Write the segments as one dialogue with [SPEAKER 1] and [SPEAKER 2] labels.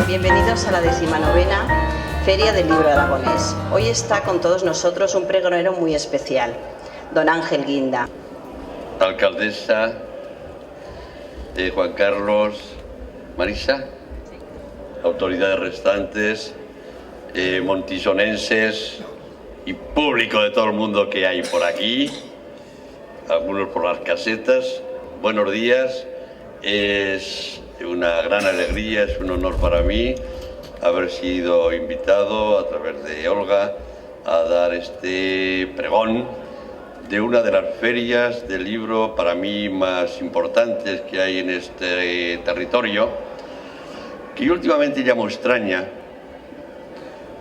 [SPEAKER 1] Bienvenidos a la 19ª Feria del Libro Aragonés. Hoy está con todos nosotros un pregonero muy especial, don Ángel Guinda.
[SPEAKER 2] Alcaldesa Juan Carlos, Marisa, autoridades restantes, montisonenses y público de todo el mundo que hay por aquí, algunos por las casetas, buenos días. Es una gran alegría, es un honor para mí haber sido invitado a través de Olga a dar este pregón de una de las ferias del libro para mí más importantes que hay en este territorio, que últimamente llamo extraña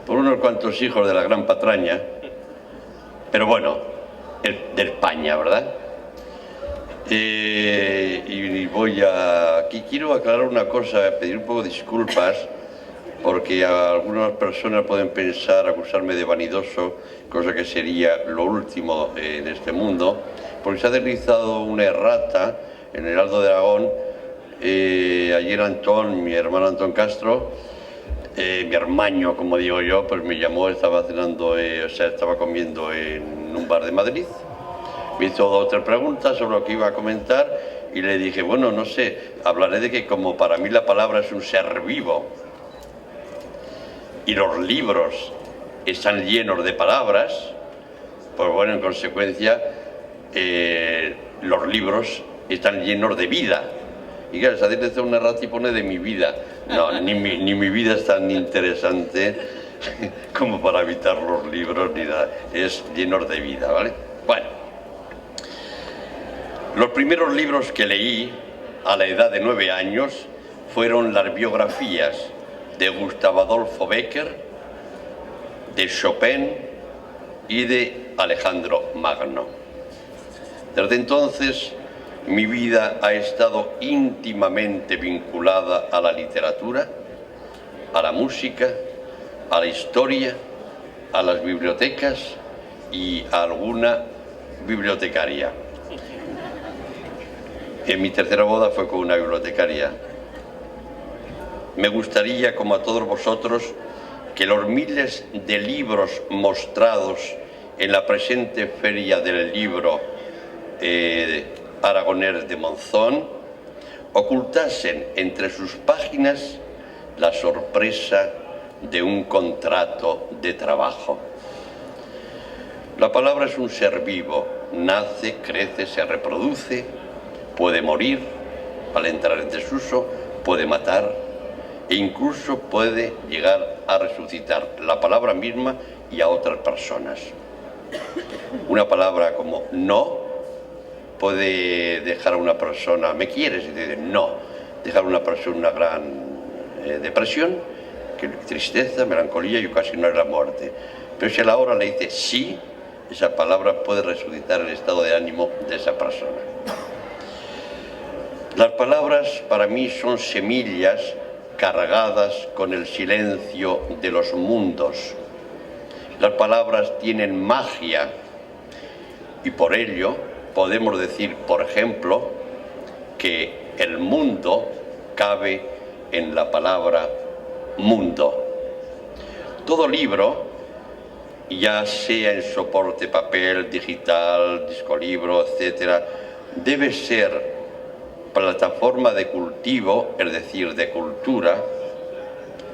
[SPEAKER 2] por unos cuantos hijos de la gran patraña, pero bueno, de España, ¿verdad? Y aquí quiero aclarar una cosa, pedir un poco de disculpas, porque algunas personas pueden pensar, acusarme de vanidoso, cosa que sería lo último en este mundo, porque se ha deslizado una errata en el Heraldo de Aragón. Ayer Antón, mi hermano Antón Castro, mi hermano, como digo yo, pues me llamó, estaba cenando, estaba comiendo en un bar de Madrid. Me hizo 2 o 3 preguntas sobre lo que iba a comentar y le dije, bueno, no sé, hablaré de que como para mí la palabra es un ser vivo y los libros están llenos de palabras, pues bueno, en consecuencia, los libros están llenos de vida. Y claro, se dice una rata y pone de mi vida. No, ni mi vida es tan interesante como para evitar los libros, ni nada. Es llenos de vida, ¿vale? Bueno. Los primeros libros que leí a la edad de 9 años fueron las biografías de Gustavo Adolfo Bécquer, de Chopin y de Alejandro Magno. Desde entonces mi vida ha estado íntimamente vinculada a la literatura, a la música, a la historia, a las bibliotecas y a alguna bibliotecaria. En mi tercera boda fue con una bibliotecaria. Me gustaría, como a todos vosotros, que los miles de libros mostrados en la presente Feria del Libro Aragonés de Monzón ocultasen entre sus páginas la sorpresa de un contrato de trabajo. La palabra es un ser vivo, nace, crece, se reproduce, puede morir al entrar en desuso, puede matar e incluso puede llegar a resucitar la palabra misma y a otras personas. Una palabra como no puede dejar a una persona, ¿me quieres? Y dice no, dejar a una persona una gran depresión, tristeza, melancolía y ocasionar la muerte. Pero si a la hora le dice sí, esa palabra puede resucitar el estado de ánimo de esa persona. Las palabras para mí son semillas cargadas con el silencio de los mundos. Las palabras tienen magia y por ello podemos decir, por ejemplo, que el mundo cabe en la palabra mundo. Todo libro, ya sea en soporte papel, digital, discolibro, etc., debe ser plataforma de cultivo, es decir, de cultura,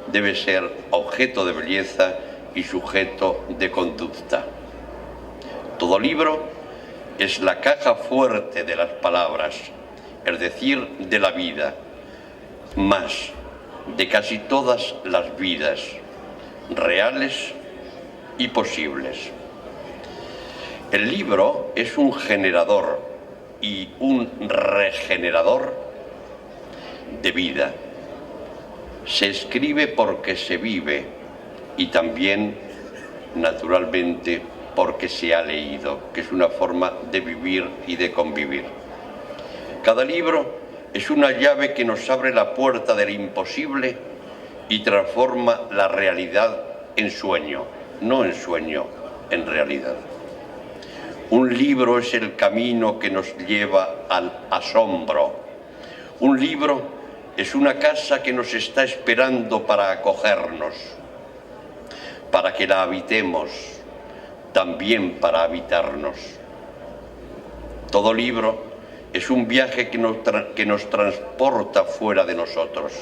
[SPEAKER 2] debe ser objeto de belleza y sujeto de conducta. Todo libro es la caja fuerte de las palabras, es decir, de la vida, más de casi todas las vidas, reales y posibles. El libro es un generador y un regenerador de vida. Se escribe porque se vive y también, naturalmente, porque se ha leído, que es una forma de vivir y de convivir. Cada libro es una llave que nos abre la puerta del imposible y transforma la realidad en sueño, no en sueño, en realidad. Un libro es el camino que nos lleva al asombro. Un libro es una casa que nos está esperando para acogernos, para que la habitemos, también para habitarnos. Todo libro es un viaje que nos transporta fuera de nosotros,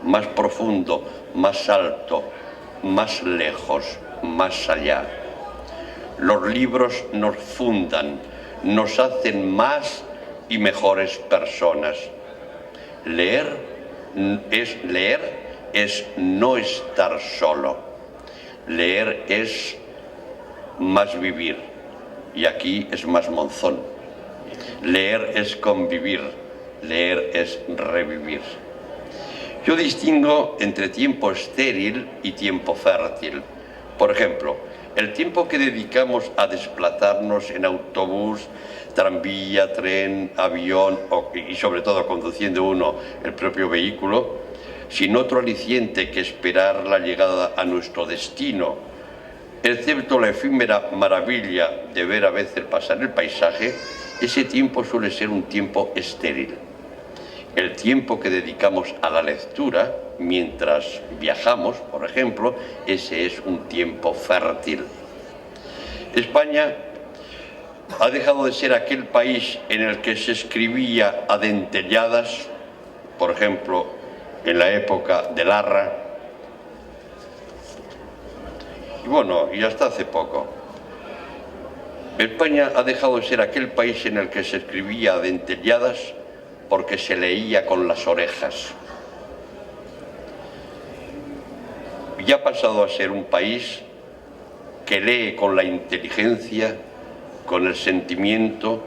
[SPEAKER 2] más profundo, más alto, más lejos, más allá. Los libros nos fundan, nos hacen más y mejores personas. Leer es no estar solo. Leer es más vivir, y aquí es más Monzón. Leer es convivir, leer es revivir. Yo distingo entre tiempo estéril y tiempo fértil. Por ejemplo, el tiempo que dedicamos a desplazarnos en autobús, tranvía, tren, avión y sobre todo conduciendo uno el propio vehículo, sin otro aliciente que esperar la llegada a nuestro destino, excepto la efímera maravilla de ver a veces pasar el paisaje, ese tiempo suele ser un tiempo estéril. El tiempo que dedicamos a la lectura mientras viajamos, por ejemplo, ese es un tiempo fértil. España ha dejado de ser aquel país en el que se escribía a dentelladas, por ejemplo, en la época de Larra, y hasta hace poco. España ha dejado de ser aquel país en el que se escribía a dentelladas porque se leía con las orejas. Y ha pasado a ser un país que lee con la inteligencia, con el sentimiento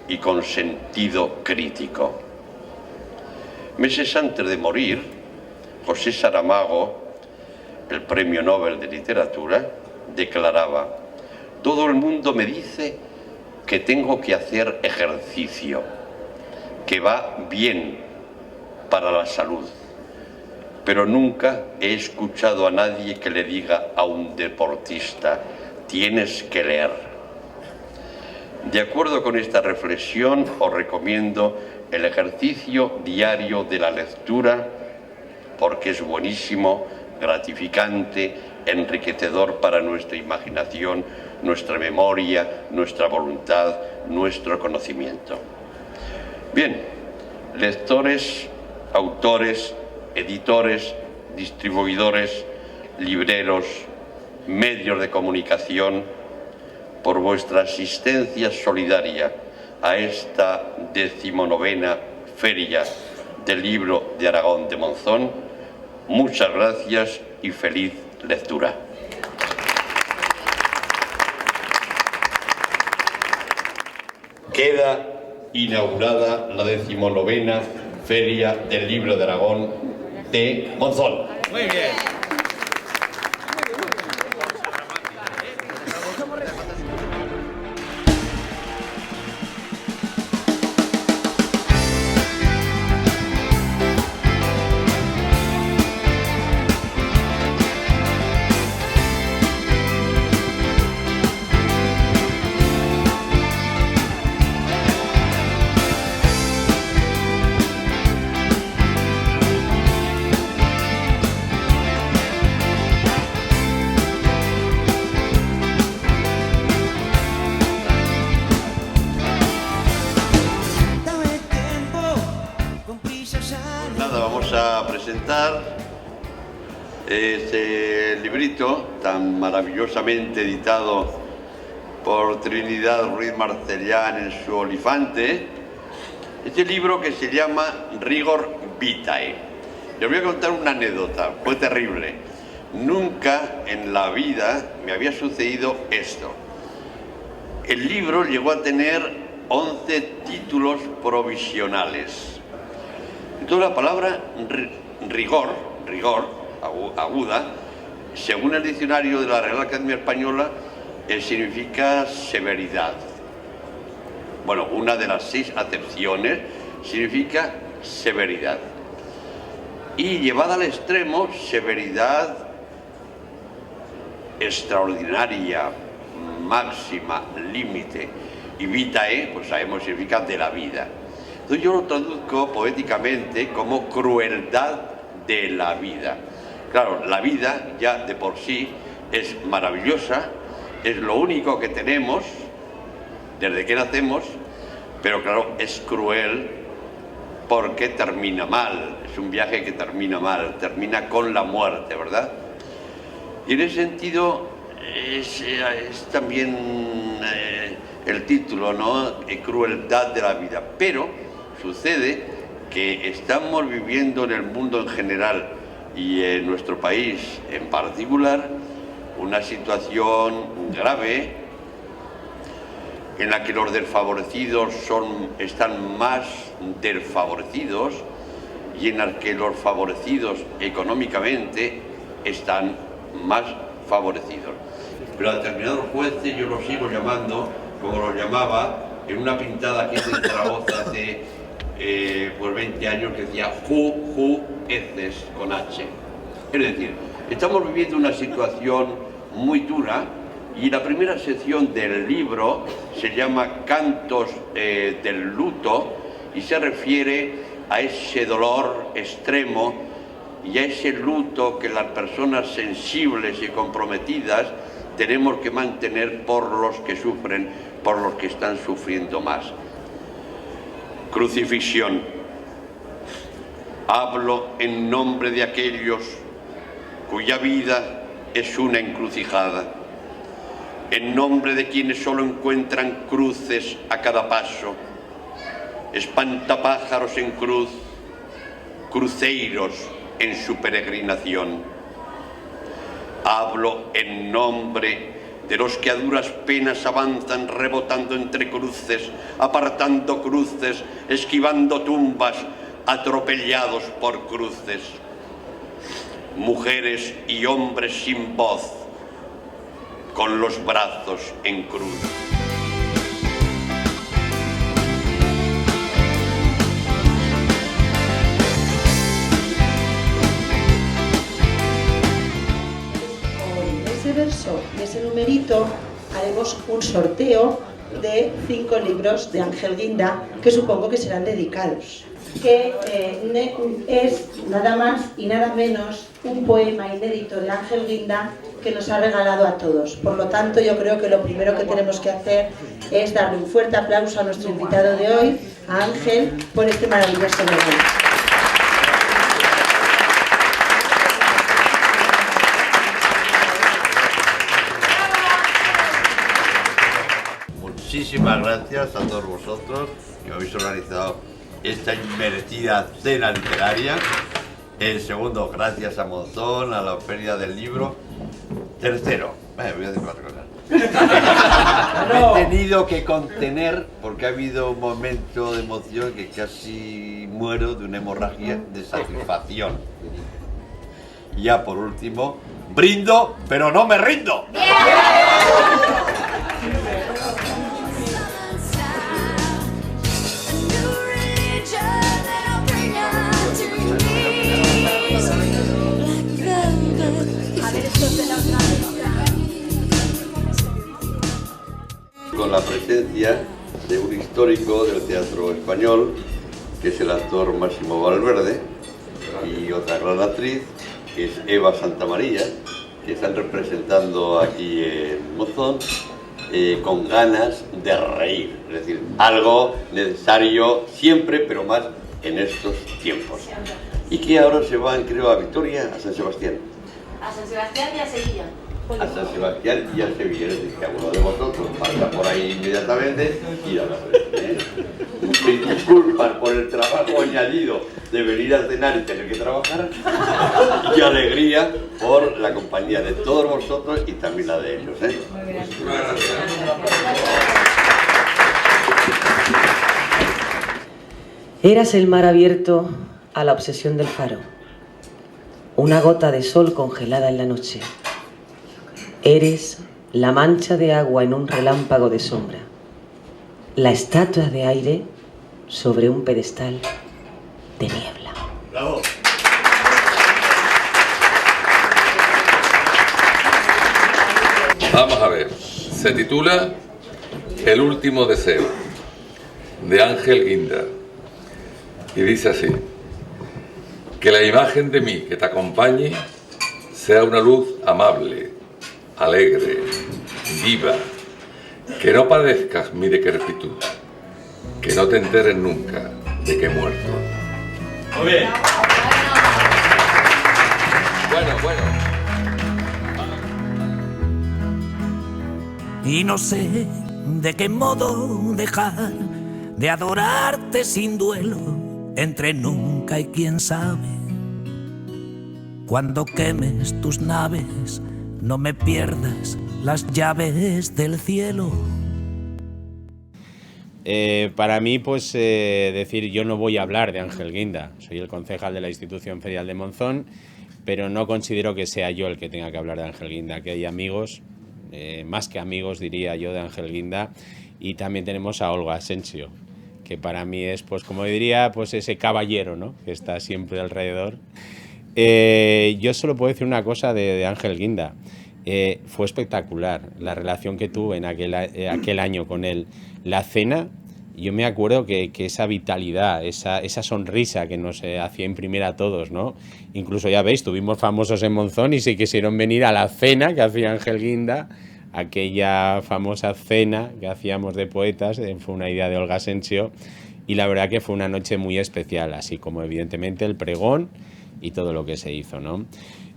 [SPEAKER 2] y con sentido crítico. Meses antes de morir, José Saramago, el Premio Nobel de Literatura, declaraba: «Todo el mundo me dice que tengo que hacer ejercicio, que va bien para la salud, pero nunca he escuchado a nadie que le diga a un deportista: tienes que leer». De acuerdo con esta reflexión, os recomiendo el ejercicio diario de la lectura, porque es buenísimo, gratificante, enriquecedor para nuestra imaginación, nuestra memoria, nuestra voluntad, nuestro conocimiento. Bien, lectores, autores, editores, distribuidores, libreros, medios de comunicación, por vuestra asistencia solidaria a esta 19ª Feria del Libro de Aragón de Monzón, muchas gracias y feliz lectura. Queda inaugurada la 19ª Feria del Libro de Aragón de Monzón.
[SPEAKER 3] Muy bien.
[SPEAKER 2] presentar este librito tan maravillosamente editado por Trinidad Ruiz Marcellán en su Olifante, este libro que se llama Rigor Vitae. Les voy a contar una anécdota, fue terrible. Nunca en la vida me había sucedido esto. El libro llegó a tener 11 títulos provisionales. Entonces la palabra rigor, aguda, según el diccionario de la Real Academia Española, significa severidad. Bueno, una de las 6 acepciones significa severidad. Y llevada al extremo, severidad extraordinaria, máxima, límite. Y vitae, pues sabemos, significa de la vida. Entonces yo lo traduzco poéticamente como crueldad de la vida. Claro, la vida ya de por sí es maravillosa, es lo único que tenemos desde que nacemos, pero claro, es cruel porque termina mal, es un viaje que termina mal, termina con la muerte, ¿verdad? Y en ese sentido es también el título, ¿no? Crueldad de la vida. Pero sucede que estamos viviendo en el mundo en general y en nuestro país en particular una situación grave en la que los desfavorecidos están más desfavorecidos y en la que los favorecidos económicamente están más favorecidos. Pero a determinados jueces yo los sigo llamando, como los llamaba, en una pintada que hice en Zaragoza hace 20 años, que decía jueces con H. Es decir, estamos viviendo una situación muy dura y la primera sección del libro se llama Cantos del luto y se refiere a ese dolor extremo y a ese luto que las personas sensibles y comprometidas tenemos que mantener por los que sufren, por los que están sufriendo más. Crucifixión. Hablo en nombre de aquellos cuya vida es una encrucijada, en nombre de quienes solo encuentran cruces a cada paso, espantapájaros en cruz, cruceiros en su peregrinación. Hablo en nombre de los que a duras penas avanzan rebotando entre cruces, apartando cruces, esquivando tumbas, atropellados por cruces. Mujeres y hombres sin voz, con los brazos en cruz.
[SPEAKER 3] Con ese verso y ese numerito haremos un sorteo de 5 libros de Ángel Guinda que supongo que serán dedicados, que es nada más y nada menos un poema inédito de Ángel Guinda que nos ha regalado a todos. Por lo tanto, yo creo que lo primero que tenemos que hacer es darle un fuerte aplauso a nuestro invitado de hoy, a Ángel, por este maravilloso regalo.
[SPEAKER 2] Muchísimas gracias a todos vosotros que habéis organizado esta inmerecida cena literaria. El segundo, gracias a Monzón, a la Feria del Libro. Tercero, voy a decir 4 cosas. Me he tenido que contener porque ha habido un momento de emoción que casi muero de una hemorragia de satisfacción. Y ya por último, brindo, pero no me rindo. Con la presencia de un histórico del teatro español, que es el actor Máximo Valverde, y otra gran actriz, que es Eva Santamaría, que están representando aquí en Monzón, con ganas de reír, es decir, algo necesario siempre, pero más en estos tiempos. y que ahora se van, creo, a Vitoria, a San Sebastián.
[SPEAKER 4] A San Sebastián y a Sevilla.
[SPEAKER 2] A San Sebastián y a Sevilla. Que alguno de vosotros pasa por ahí inmediatamente y a ver. Me disculpan por el trabajo añadido de venir a cenar y tener que trabajar, y alegría por la compañía de todos vosotros y también la de ellos.
[SPEAKER 4] Muy bien.
[SPEAKER 5] Eras el mar abierto a la obsesión del faro, una gota de sol congelada en la noche. Eres la mancha de agua en un relámpago de sombra, la estatua de aire sobre un pedestal de niebla.
[SPEAKER 2] ¡Bravo!
[SPEAKER 6] Vamos a ver, se titula El último deseo, de Ángel Guinda, y dice así: que la imagen de mí que te acompañe sea una luz amable, alegre, viva, que no padezcas mi decrepitud, que no te enteres nunca de que he muerto.
[SPEAKER 2] Muy bien.
[SPEAKER 6] Bueno.
[SPEAKER 7] Y no sé de qué modo dejar de adorarte sin duelo, entre nunca y quién sabe. Cuando quemes tus naves, no me pierdas las llaves del cielo.
[SPEAKER 8] Para mí, pues decir, yo no voy a hablar de Ángel Guinda, soy el concejal de la institución ferial de Monzón, pero no considero que sea yo el que tenga que hablar de Ángel Guinda, que hay amigos, más que amigos diría yo, de Ángel Guinda, y también tenemos a Olga Asensio, que para mí es, pues como diría, pues ese caballero, ¿no?, que está siempre alrededor. Yo solo puedo decir una cosa de Ángel Guinda. Fue espectacular la relación que tuve en aquel año con él. La cena, yo me acuerdo que esa vitalidad, esa sonrisa que nos hacía imprimir a todos, ¿no? Incluso, ya veis, tuvimos famosos en Monzón y se quisieron venir a la cena que hacía Ángel Guinda, aquella famosa cena que hacíamos de poetas, fue una idea de Olga Asensio, y la verdad que fue una noche muy especial, así como evidentemente el pregón y todo lo que se hizo, ¿no?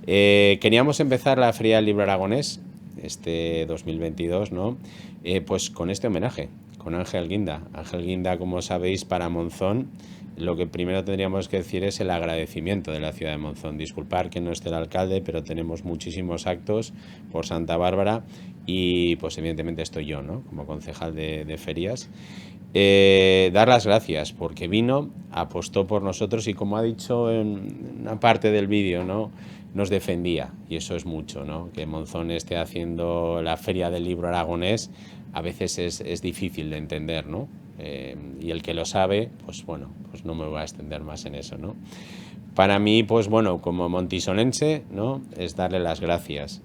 [SPEAKER 8] Queríamos empezar la Feria del Libro Aragonés, este 2022, ¿no? Pues con este homenaje, con Ángel Guinda. Ángel Guinda, como sabéis, para Monzón, lo que primero tendríamos que decir es el agradecimiento de la ciudad de Monzón. Disculpar que no esté el alcalde, pero tenemos muchísimos actos por Santa Bárbara y, pues evidentemente estoy yo, ¿no?, como concejal de ferias. Dar las gracias porque vino, apostó por nosotros y, como ha dicho en una parte del vídeo, ¿no?, nos defendía, y eso es mucho, ¿no? Que Monzón esté haciendo la Feria del Libro Aragonés a veces es difícil de entender, ¿no? Y el que lo sabe, pues bueno, pues no me voy a extender más en eso, ¿no? Para mí, pues bueno, como montisonense, ¿no?, es darle las gracias.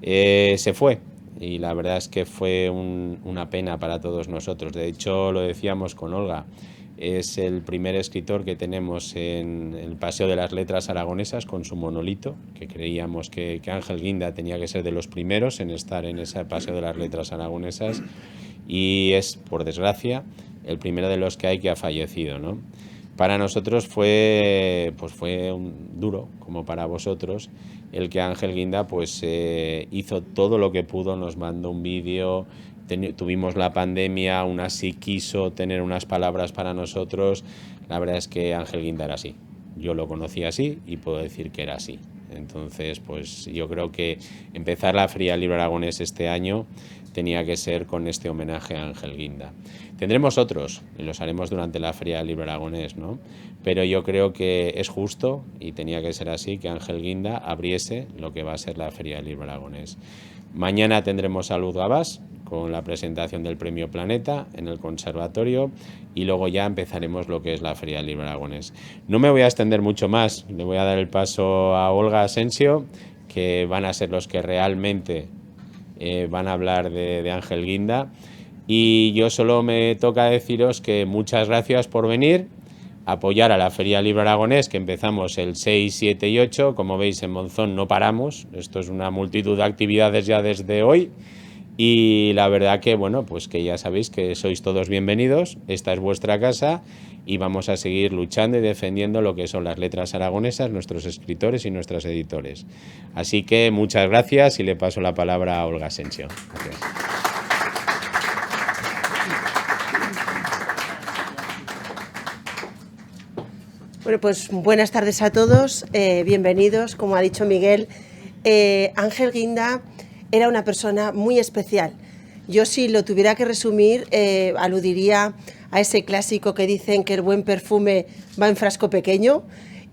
[SPEAKER 8] Se fue, y la verdad es que fue una pena para todos nosotros. De hecho, lo decíamos con Olga, es el primer escritor que tenemos en el Paseo de las Letras Aragonesas con su monolito, que creíamos que Ángel Guinda tenía que ser de los primeros en estar en ese Paseo de las Letras Aragonesas, y es, por desgracia, el primero de los que hay que ha fallecido, ¿no? Para nosotros fue duro, como para vosotros, el que Ángel Guinda pues hizo todo lo que pudo, nos mandó un vídeo. Tuvimos la pandemia, aún así quiso tener unas palabras para nosotros. La verdad es que Ángel Guinda era así. Yo lo conocí así y puedo decir que era así. Entonces, pues yo creo que empezar la Feria del Libro Aragonés este año tenía que ser con este homenaje a Ángel Guinda. Tendremos otros, y los haremos durante la Feria del Libro Aragonés, ¿no? Pero yo creo que es justo, y tenía que ser así, que Ángel Guinda abriese lo que va a ser la Feria del Libro Aragonés. Mañana tendremos a Luz Gabás con la presentación del Premio Planeta en el Conservatorio, y luego ya empezaremos lo que es la Feria del Libro Aragonés. No me voy a extender mucho más, le voy a dar el paso a Olga Asensio, que van a ser los que realmente van a hablar de Ángel Guinda, y yo solo me toca deciros que muchas gracias por venir, apoyar a la Feria del Libro Aragonés, que empezamos el 6, 7 y 8, como veis en Monzón no paramos, esto es una multitud de actividades ya desde hoy, Y la verdad que, bueno, pues que ya sabéis que sois todos bienvenidos, esta es vuestra casa y vamos a seguir luchando y defendiendo lo que son las letras aragonesas, nuestros escritores y nuestros editores. Así que muchas gracias y le paso la palabra a Olga Asensio. Gracias.
[SPEAKER 3] Bueno, pues buenas tardes a todos, bienvenidos. Como ha dicho Miguel, Ángel Guinda era una persona muy especial. Yo, si lo tuviera que resumir, aludiría a ese clásico que dicen que el buen perfume va en frasco pequeño,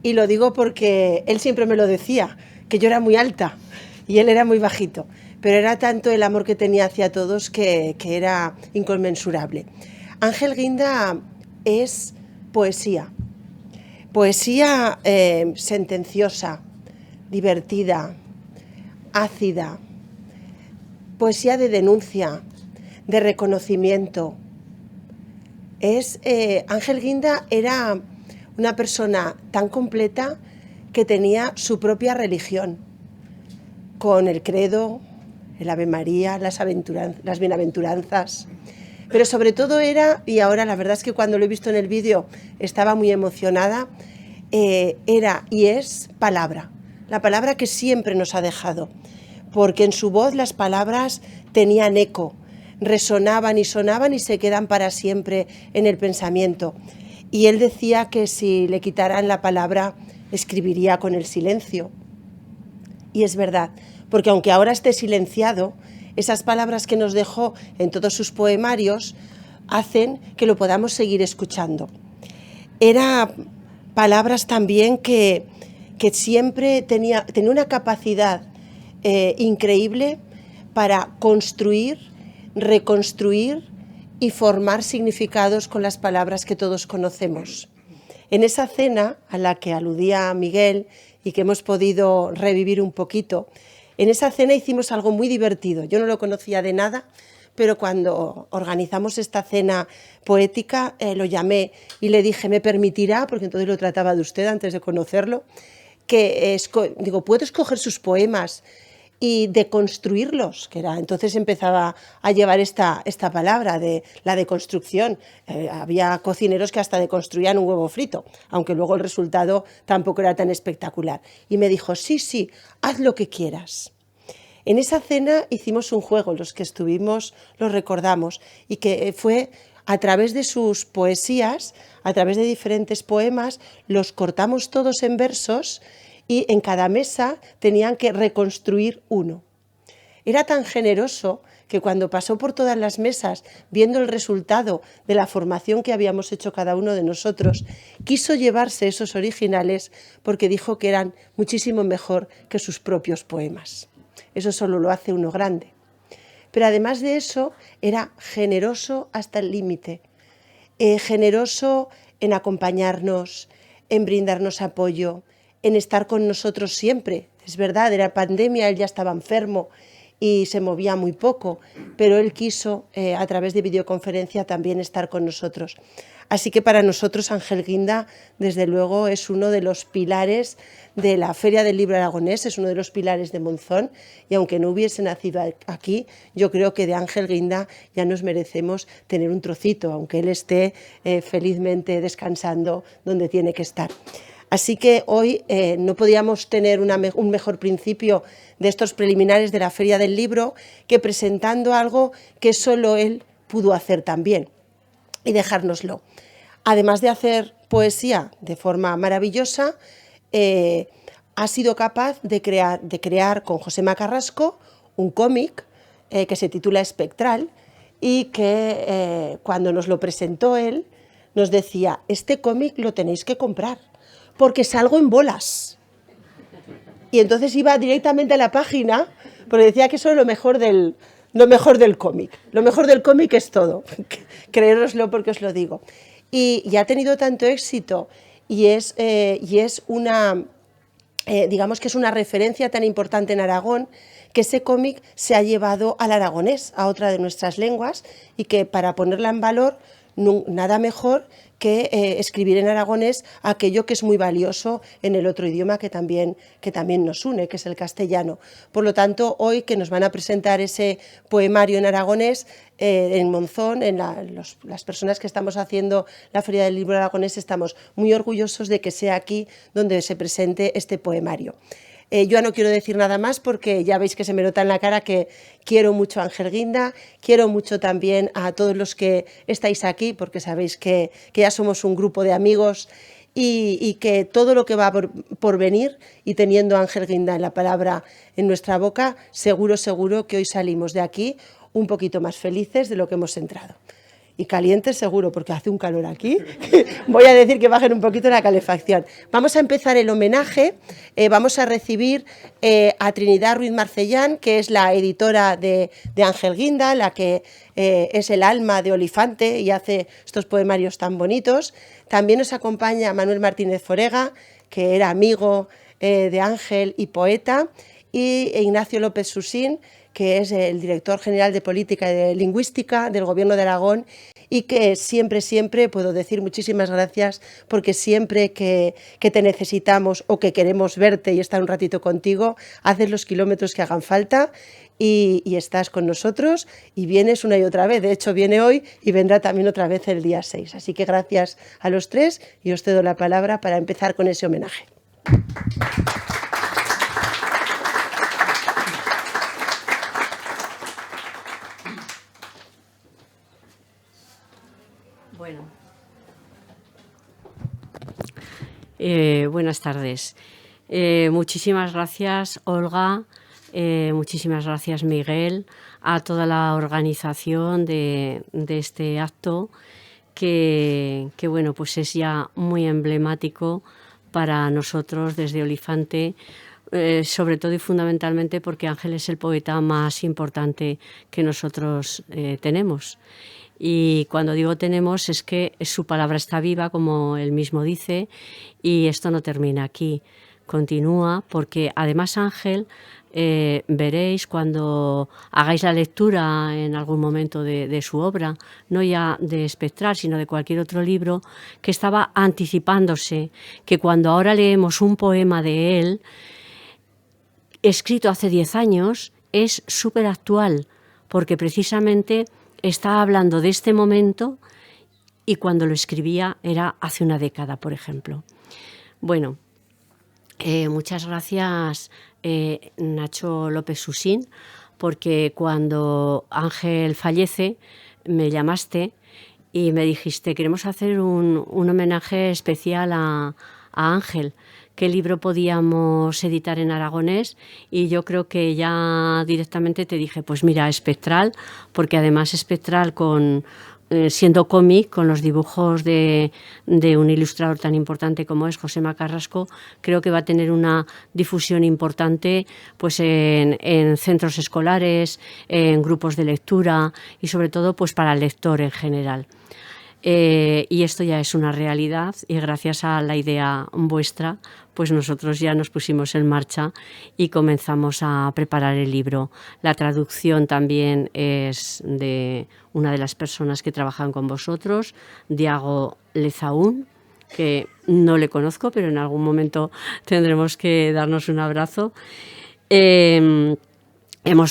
[SPEAKER 3] y lo digo porque él siempre me lo decía, que yo era muy alta y él era muy bajito, pero era tanto el amor que tenía hacia todos que era inconmensurable. Ángel Guinda es poesía, poesía sentenciosa, divertida, ácida, poesía de denuncia, de reconocimiento. Ángel Guinda era una persona tan completa que tenía su propia religión, con el credo, el Ave María, las bienaventuranzas, pero sobre todo era, y ahora la verdad es que cuando lo he visto en el vídeo estaba muy emocionada, era y es palabra, la palabra que siempre nos ha dejado, porque en su voz las palabras tenían eco, resonaban y sonaban y se quedan para siempre en el pensamiento. Y él decía que si le quitaran la palabra, escribiría con el silencio. Y es verdad, porque aunque ahora esté silenciado, esas palabras que nos dejó en todos sus poemarios hacen que lo podamos seguir escuchando. Era palabras también que siempre tenía una capacidad increíble para construir, reconstruir y formar significados con las palabras que todos conocemos. En esa cena a la que aludía Miguel y que hemos podido revivir un poquito, en esa cena hicimos algo muy divertido. Yo no lo conocía de nada, pero cuando organizamos esta cena poética lo llamé y le dije, ¿me permitirá? Porque entonces lo trataba de usted antes de conocerlo, que ¿puedo escoger sus poemas y deconstruirlos? Que era, entonces empezaba a llevar esta palabra de la deconstrucción. Había cocineros que hasta deconstruían un huevo frito, aunque luego el resultado tampoco era tan espectacular. Y me dijo, sí, haz lo que quieras. En esa cena hicimos un juego, los que estuvimos lo recordamos, y que fue a través de sus poesías, a través de diferentes poemas, los cortamos todos en versos y en cada mesa tenían que reconstruir uno. Era tan generoso que cuando pasó por todas las mesas, viendo el resultado de la formación que habíamos hecho cada uno de nosotros, quiso llevarse esos originales porque dijo que eran muchísimo mejor que sus propios poemas. Eso solo lo hace uno grande. Pero además de eso, era generoso hasta el límite, generoso en acompañarnos, en brindarnos apoyo, en estar con nosotros siempre. Es verdad, era pandemia, él ya estaba enfermo y se movía muy poco, pero él quiso a través de videoconferencia también estar con nosotros. Así que para nosotros Ángel Guinda, desde luego, es uno de los pilares de la Feria del Libro Aragonés, es uno de los pilares de Monzón, y aunque no hubiese nacido aquí, yo creo que de Ángel Guinda ya nos merecemos tener un trocito, aunque él esté felizmente descansando donde tiene que estar. Así que hoy no podíamos tener un mejor principio de estos preliminares de la Feria del Libro que presentando algo que solo él pudo hacer también y dejárnoslo. Además de hacer poesía de forma maravillosa, ha sido capaz de crear con Josema Carrasco un cómic que se titula Espectral y que cuando nos lo presentó él nos decía, este cómic lo tenéis que comprar porque salgo en bolas. Y entonces iba directamente a la página porque decía que eso es lo mejor del cómic. Lo mejor del cómic es todo. Creéroslo porque os lo digo. Y ha tenido tanto éxito y es una, digamos que es una referencia tan importante en Aragón que ese cómic se ha llevado al aragonés, a otra de nuestras lenguas, y que para ponerla en valor nada mejor que escribir en aragonés aquello que es muy valioso en el otro idioma que también nos une, que es el castellano. Por lo tanto, hoy que nos van a presentar ese poemario en aragonés, en Monzón, las personas que estamos haciendo la Feria del Libro Aragonés, estamos muy orgullosos de que sea aquí donde se presente este poemario. Yo ya no quiero decir nada más porque ya veis que se me nota en la cara que quiero mucho a Ángel Guinda, quiero mucho también a todos los que estáis aquí, porque sabéis que ya somos un grupo de amigos y que todo lo que va por venir, y teniendo a Ángel Guinda en la palabra en nuestra boca, seguro que hoy salimos de aquí un poquito más felices de lo que hemos entrado. Y calientes seguro, porque hace un calor aquí. Voy a decir que bajen un poquito la calefacción. Vamos a empezar el homenaje. Vamos a recibir a Trinidad Ruiz Marcellán, que es la editora de Ángel Guinda, la que es el alma de Olifante y hace estos poemarios tan bonitos. También nos acompaña Manuel Martínez Forega, que era amigo de Ángel y poeta, y Ignacio López Susín, que es el director general de Política y de Lingüística del Gobierno de Aragón, y que siempre puedo decir muchísimas gracias, porque siempre que te necesitamos o que queremos verte y estar un ratito contigo, haces los kilómetros que hagan falta y estás con nosotros y vienes una y otra vez. De hecho, viene hoy y vendrá también otra vez el día 6. Así que gracias a los tres y os cedo la palabra para empezar con ese homenaje.
[SPEAKER 9] Buenas tardes. Muchísimas gracias, Olga, muchísimas gracias, Miguel, a toda la organización de este acto que bueno, pues es ya muy emblemático para nosotros desde Olifante, sobre todo y fundamentalmente porque Ángel es el poeta más importante que nosotros tenemos. Y cuando digo tenemos es que su palabra está viva, como él mismo dice, y esto no termina aquí, continúa, porque además Ángel, veréis cuando hagáis la lectura en algún momento de su obra, no ya de Espectral, sino de cualquier otro libro, que estaba anticipándose, que cuando ahora leemos un poema de él, escrito hace 10 años, es súper actual, porque precisamente está hablando de este momento y cuando lo escribía era hace una década, por ejemplo. Bueno, muchas gracias, Nacho López Susín, porque cuando Ángel fallece me llamaste y me dijiste, queremos hacer un homenaje especial a Ángel. ¿Qué libro podíamos editar en aragonés? Y yo creo que ya directamente te dije, pues mira, Espectral, porque además Espectral siendo cómic, con los dibujos de un ilustrador tan importante como es Josema Carrasco, creo que va a tener una difusión importante pues en centros escolares, en grupos de lectura y sobre todo pues para el lector en general. Y esto ya es una realidad y gracias a la idea vuestra, pues nosotros ya nos pusimos en marcha y comenzamos a preparar el libro. La traducción también es de una de las personas que trabajan con vosotros, Diago Lezaún, que no le conozco, pero en algún momento tendremos que darnos un abrazo. Hemos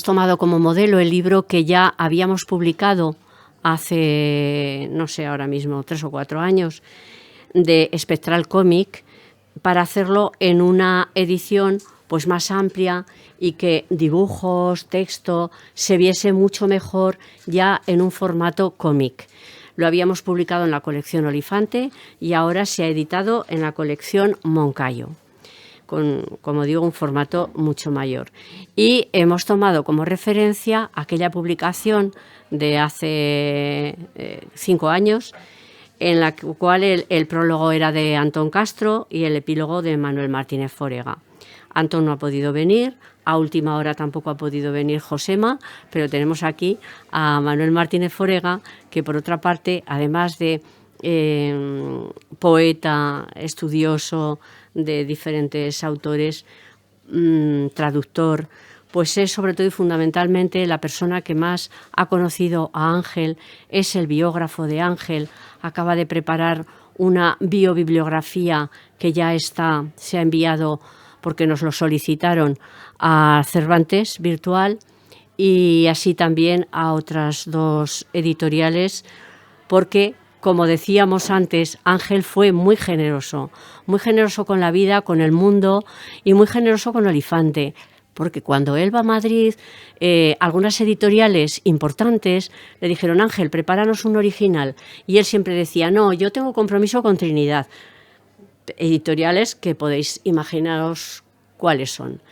[SPEAKER 9] tomado como modelo el libro que ya habíamos publicado hace, no sé, ahora mismo 3 o 4 años, de Espectral Cómic, para hacerlo en una edición pues más amplia y que dibujos, texto, se viese mucho mejor ya en un formato cómic. Lo habíamos publicado en la colección Olifante y ahora se ha editado en la colección Moncayo, con, como digo, un formato mucho mayor. Y hemos tomado como referencia aquella publicación de hace 5 años, en la cual el prólogo era de Antón Castro y el epílogo de Manuel Martínez Forega. Antón no ha podido venir, a última hora tampoco ha podido venir Josema, pero tenemos aquí a Manuel Martínez Forega, que por otra parte, además de poeta, estudioso de diferentes autores, traductor, pues es sobre todo y fundamentalmente la persona que más ha conocido a Ángel, es el biógrafo de Ángel, acaba de preparar una biobibliografía que ya se ha enviado porque nos lo solicitaron a Cervantes Virtual y así también a otras 2 editoriales, porque, como decíamos antes, Ángel fue muy generoso con la vida, con el mundo y muy generoso con Olifante, porque cuando él va a Madrid, algunas editoriales importantes le dijeron: Ángel, prepáranos un original, y él siempre decía: no, yo tengo compromiso con Trinidad. Editoriales que podéis imaginaros cuáles son.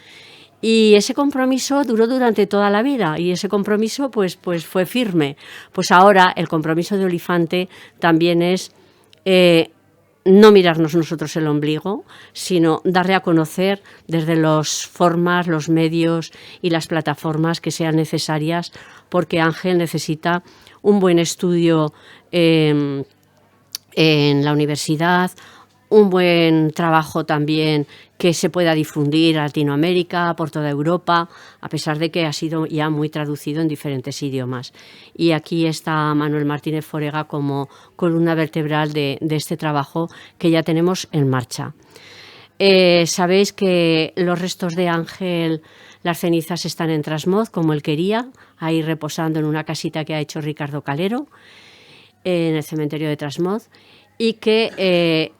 [SPEAKER 9] Y ese compromiso duró durante toda la vida y ese compromiso pues fue firme. Pues ahora el compromiso de Olifante también es no mirarnos nosotros el ombligo, sino darle a conocer desde las formas, los medios y las plataformas que sean necesarias, porque Ángel necesita un buen estudio en la universidad, un buen trabajo también que se pueda difundir a Latinoamérica, por toda Europa, a pesar de que ha sido ya muy traducido en diferentes idiomas. Y aquí está Manuel Martínez Forega como columna vertebral de este trabajo que ya tenemos en marcha. Sabéis que los restos de Ángel, las cenizas están en Trasmoz, como él quería, ahí reposando en una casita que ha hecho Ricardo Calero, en el cementerio de Trasmoz. Y que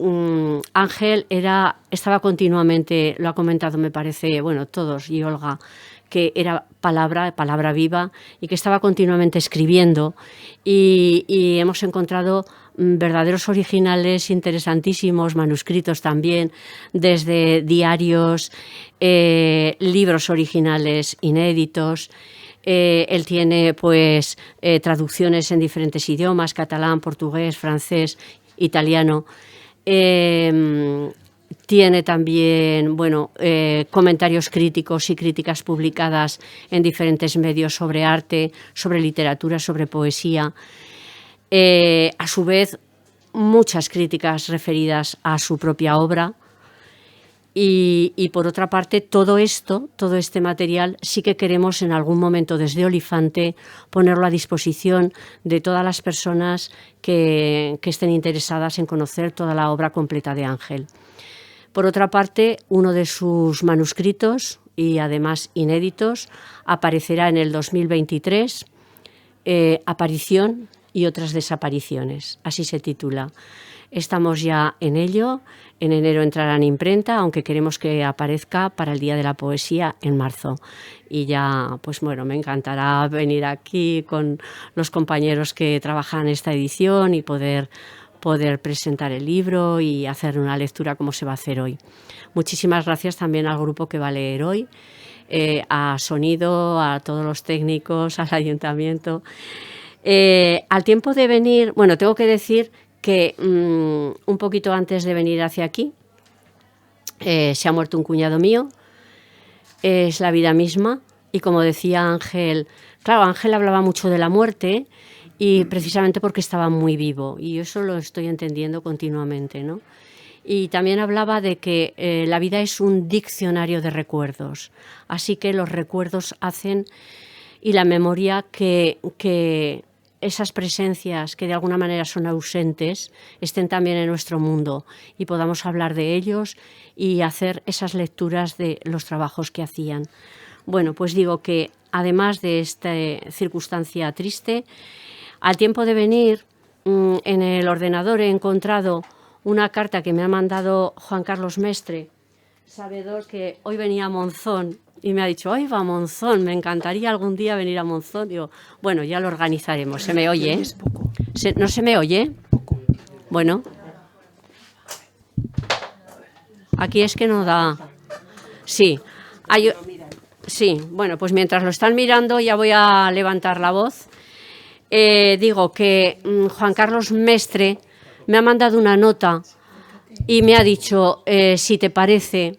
[SPEAKER 9] Ángel estaba continuamente, lo ha comentado me parece, bueno, todos, y Olga, que era palabra viva y que estaba continuamente escribiendo y hemos encontrado verdaderos originales interesantísimos, manuscritos también, desde diarios, libros originales inéditos. Él tiene pues traducciones en diferentes idiomas: catalán, portugués, francés, italiano. Tiene también comentarios críticos y críticas publicadas en diferentes medios sobre arte, sobre literatura, sobre poesía. A su vez, muchas críticas referidas a su propia obra. Y por otra parte, todo este material sí que queremos en algún momento desde Olifante ponerlo a disposición de todas las personas que estén interesadas en conocer toda la obra completa de Ángel. Por otra parte, uno de sus manuscritos, y además inéditos, aparecerá en el 2023, Aparición y otras desapariciones, así se titula. Estamos ya en ello, en enero entrará en imprenta, aunque queremos que aparezca para el Día de la Poesía en marzo. Y ya, pues bueno, me encantará venir aquí con los compañeros que trabajan en esta edición y poder presentar el libro y hacer una lectura como se va a hacer hoy. Muchísimas gracias también al grupo que va a leer hoy, a Sonido, a todos los técnicos, al ayuntamiento. Al tiempo de venir, bueno, tengo que decir que un poquito antes de venir hacia aquí se ha muerto un cuñado mío, es la vida misma, y como decía Ángel, claro, Ángel hablaba mucho de la muerte y precisamente porque estaba muy vivo, y eso lo estoy entendiendo continuamente, ¿no? Y también hablaba de que la vida es un diccionario de recuerdos, así que los recuerdos hacen, y la memoria, que esas presencias que de alguna manera son ausentes estén también en nuestro mundo y podamos hablar de ellos y hacer esas lecturas de los trabajos que hacían. Bueno, pues digo que además de esta circunstancia triste, al tiempo de venir, en el ordenador he encontrado una carta que me ha mandado Juan Carlos Mestre, sabedor que hoy venía a Monzón, y me ha dicho: hoy va a Monzón, me encantaría algún día venir a Monzón. Digo, bueno, ya lo organizaremos. ¿Se me oye? ¿No se me oye? Bueno. Aquí es que no da. Sí. Sí, bueno, pues mientras lo están mirando ya voy a levantar la voz. Digo que Juan Carlos Mestre me ha mandado una nota y me ha dicho, si te parece,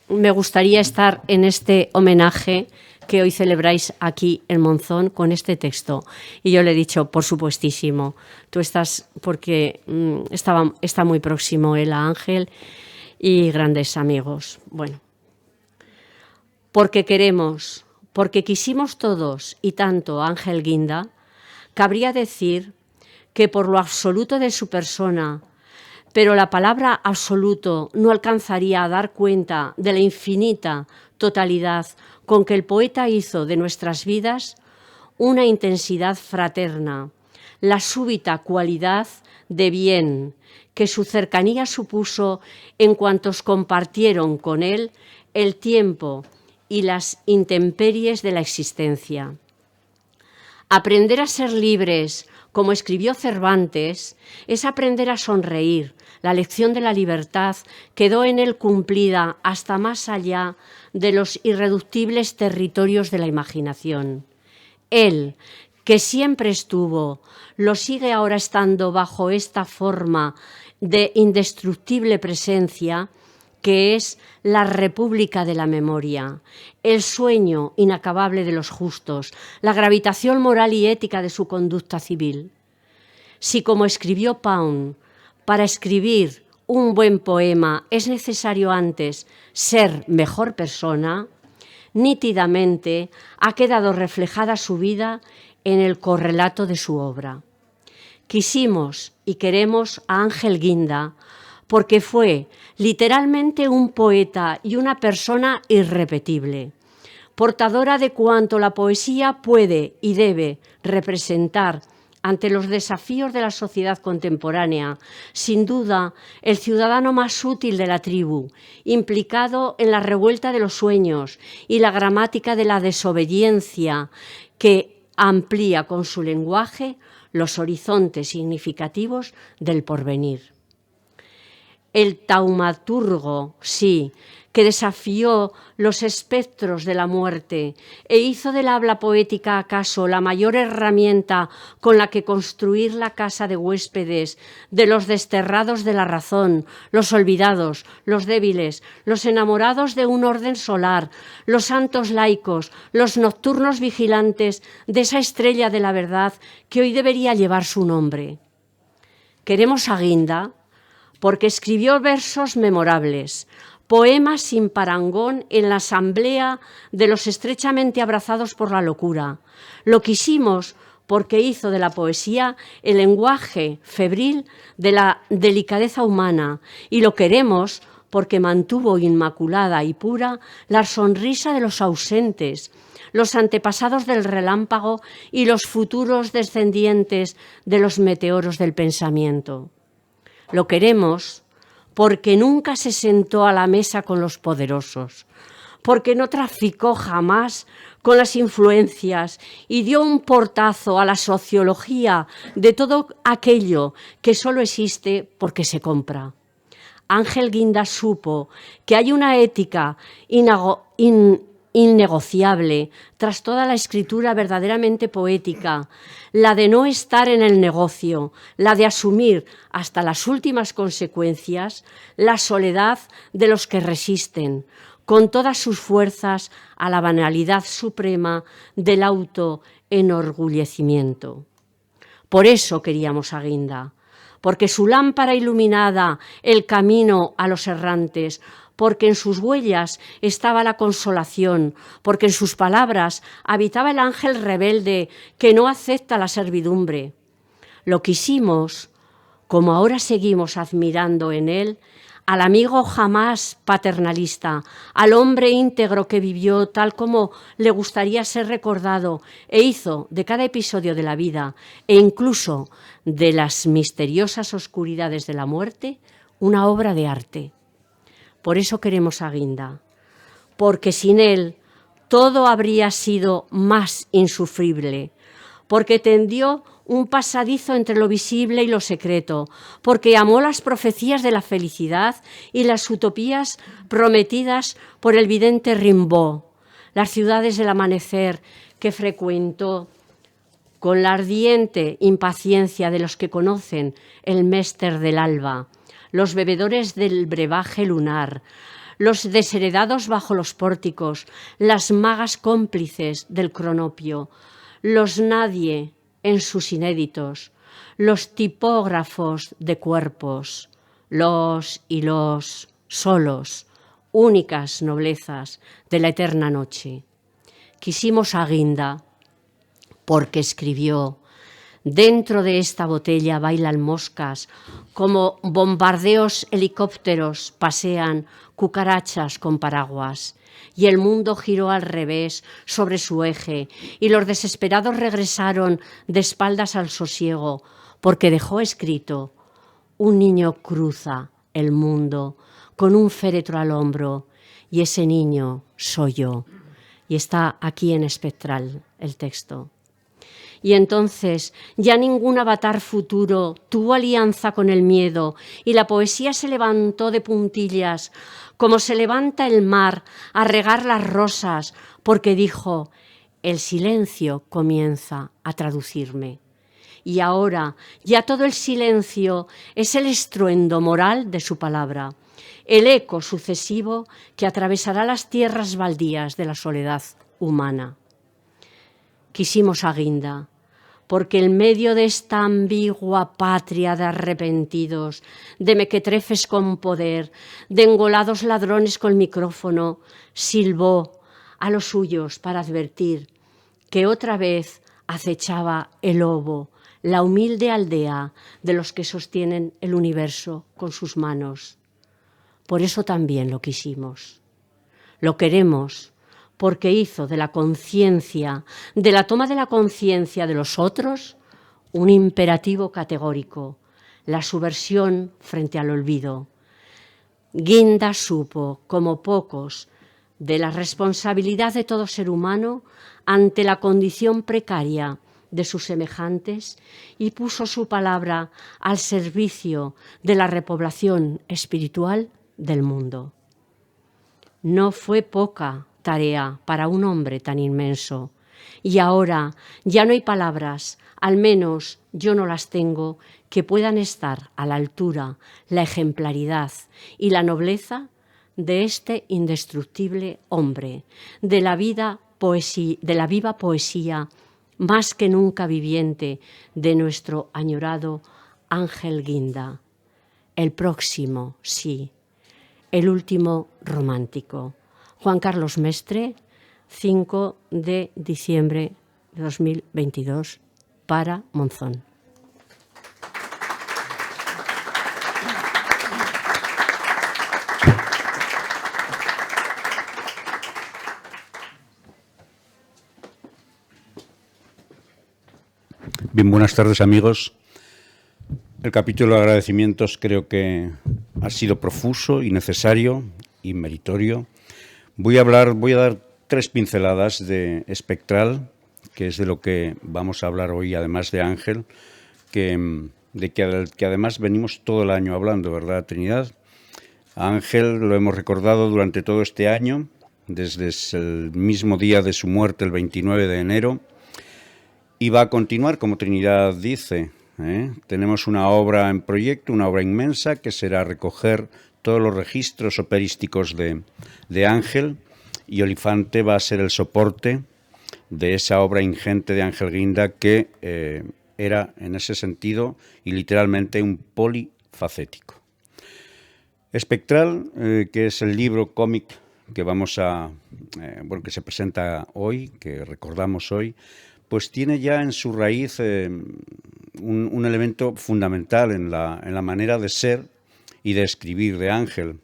[SPEAKER 9] me gustaría estar en este homenaje que hoy celebráis aquí en Monzón con este texto. Y yo le he dicho, por supuestísimo, tú estás, porque está muy próximo él a Ángel y grandes amigos. Bueno, porque queremos, porque quisimos todos y tanto a Ángel Guinda, cabría decir que por lo absoluto de su persona, pero la palabra absoluto no alcanzaría a dar cuenta de la infinita totalidad con que el poeta hizo de nuestras vidas una intensidad fraterna, la súbita cualidad de bien que su cercanía supuso en cuantos compartieron con él el tiempo y las intemperies de la existencia. Aprender a ser libres, como escribió Cervantes, es aprender a sonreír. La lección de la libertad quedó en él cumplida hasta más allá de los irreductibles territorios de la imaginación. Él, que siempre estuvo, lo sigue ahora estando bajo esta forma de indestructible presencia, que es la república de la memoria, el sueño inacabable de los justos, la gravitación moral y ética de su conducta civil. Si, como escribió Pound, para escribir un buen poema es necesario antes ser mejor persona, nítidamente ha quedado reflejada su vida en el correlato de su obra. Quisimos y queremos a Ángel Guinda porque fue literalmente un poeta y una persona irrepetible, portadora de cuanto la poesía puede y debe representar ante los desafíos de la sociedad contemporánea, sin duda el ciudadano más útil de la tribu, implicado en la revuelta de los sueños y la gramática de la desobediencia, que amplía con su lenguaje los horizontes significativos del porvenir. El taumaturgo, sí, que desafió los espectros de la muerte e hizo del habla poética acaso la mayor herramienta con la que construir la casa de huéspedes de los desterrados de la razón, los olvidados, los débiles, los enamorados de un orden solar, los santos laicos, los nocturnos vigilantes de esa estrella de la verdad que hoy debería llevar su nombre. Queremos a Guinda porque escribió versos memorables, poemas sin parangón en la asamblea de los estrechamente abrazados por la locura. Lo quisimos porque hizo de la poesía el lenguaje febril de la delicadeza humana, y lo queremos porque mantuvo inmaculada y pura la sonrisa de los ausentes, los antepasados del relámpago y los futuros descendientes de los meteoros del pensamiento. Lo queremos porque nunca se sentó a la mesa con los poderosos, porque no traficó jamás con las influencias y dio un portazo a la sociología de todo aquello que solo existe porque se compra. Ángel Guinda supo que hay una ética innegociable tras toda la escritura verdaderamente poética, la de no estar en el negocio, la de asumir hasta las últimas consecuencias la soledad de los que resisten, con todas sus fuerzas a la banalidad suprema del autoenorgullecimiento. Por eso queríamos a Guinda, porque su lámpara iluminaba el camino a los errantes, porque en sus huellas estaba la consolación, porque en sus palabras habitaba el ángel rebelde que no acepta la servidumbre. Lo quisimos, como ahora seguimos admirando en él, al amigo jamás paternalista, al hombre íntegro que vivió tal como le gustaría ser recordado e hizo de cada episodio de la vida e incluso de las misteriosas oscuridades de la muerte una obra de arte. Por eso queremos a Guinda, porque sin él todo habría sido más insufrible, porque tendió un pasadizo entre lo visible y lo secreto, porque amó las profecías de la felicidad y las utopías prometidas por el vidente Rimbaud, las ciudades del amanecer que frecuentó con la ardiente impaciencia de los que conocen el Mester del alba, los bebedores del brebaje lunar, los desheredados bajo los pórticos, las magas cómplices del cronopio, los nadie en sus inéditos, los tipógrafos de cuerpos, los y los solos, únicas noblezas de la eterna noche. Quisimos a Guinda porque escribió: dentro de esta botella bailan moscas, como bombardeos helicópteros pasean cucarachas con paraguas. Y el mundo giró al revés sobre su eje, y los desesperados regresaron de espaldas al sosiego, porque dejó escrito: un niño cruza el mundo con un féretro al hombro, y ese niño soy yo. Y está aquí en espectral el texto. Y entonces ya ningún avatar futuro tuvo alianza con el miedo, y la poesía se levantó de puntillas, como se levanta el mar a regar las rosas, porque dijo: el silencio comienza a traducirme. Y ahora ya todo el silencio es el estruendo moral de su palabra, el eco sucesivo que atravesará las tierras baldías de la soledad humana. Quisimos a Guinda porque en medio de esta ambigua patria de arrepentidos, de mequetrefes con poder, de engolados ladrones con micrófono, silbó a los suyos para advertir que otra vez acechaba el lobo, la humilde aldea de los que sostienen el universo con sus manos. Por eso también lo quisimos. Lo queremos porque hizo de la conciencia, de la toma de la conciencia de los otros, un imperativo categórico, la subversión frente al olvido. Guinda supo, como pocos, de la responsabilidad de todo ser humano ante la condición precaria de sus semejantes y puso su palabra al servicio de la repoblación espiritual del mundo. No fue poca tarea para un hombre tan inmenso, y ahora ya no hay palabras, al menos yo no las tengo, que puedan estar a la altura la ejemplaridad y la nobleza de este indestructible hombre, de la viva poesía más que nunca viviente de nuestro añorado Ángel Guinda. El próximo, sí, el último romántico. Juan Carlos Mestre, 5 de diciembre de 2022, para Monzón.
[SPEAKER 10] Bien, buenas tardes, amigos. El capítulo de agradecimientos creo que ha sido profuso y necesario y meritorio. Voy a dar 3 pinceladas de Espectral, que es de lo que vamos a hablar hoy, además de Ángel, que además venimos todo el año hablando, ¿verdad, Trinidad? A Ángel lo hemos recordado durante todo este año, desde el mismo día de su muerte, el 29 de enero, y va a continuar, como Trinidad dice. Tenemos una obra en proyecto, una obra inmensa, que será recoger todos los registros operísticos de Ángel, y Olifante va a ser el soporte de esa obra ingente de Ángel Guinda, que era, en ese sentido, y literalmente, un polifacético. Espectral, que es el libro cómic que que se presenta hoy, que recordamos hoy, pues tiene ya en su raíz un elemento fundamental en la manera de ser y de escribir de Ángel,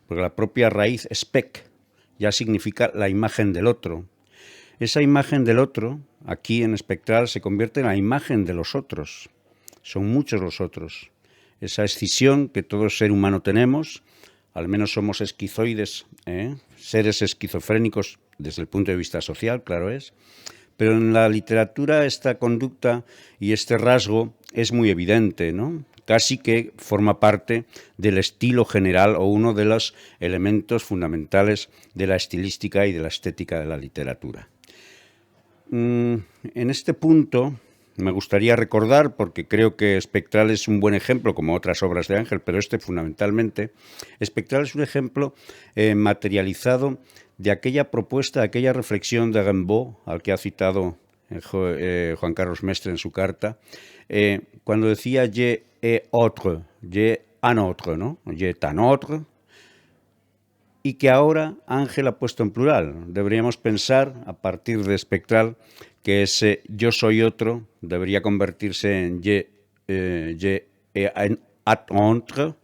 [SPEAKER 10] porque la propia raíz spec ya significa la imagen del otro. Esa imagen del otro, aquí en Espectral, se convierte en la imagen de los otros. Son muchos los otros. Esa escisión que todo ser humano tenemos, al menos somos esquizoides, seres esquizofrénicos desde el punto de vista social, claro es. Pero en la literatura esta conducta y este rasgo es muy evidente, ¿no? Casi que forma parte del estilo general o uno de los elementos fundamentales de la estilística y de la estética de la literatura. En este punto me gustaría recordar, porque creo que Espectral es un buen ejemplo, como otras obras de Ángel, pero fundamentalmente, Espectral es un ejemplo materializado de aquella propuesta, de aquella reflexión de Rimbaud, al que ha citado Juan Carlos Mestre en su carta, cuando decía «je et autre», «je un autre», ¿no? «Je est un autre». y que ahora Ángel ha puesto en plural. Deberíamos pensar, a partir de espectral, que ese yo soy otro debería convertirse en at entre,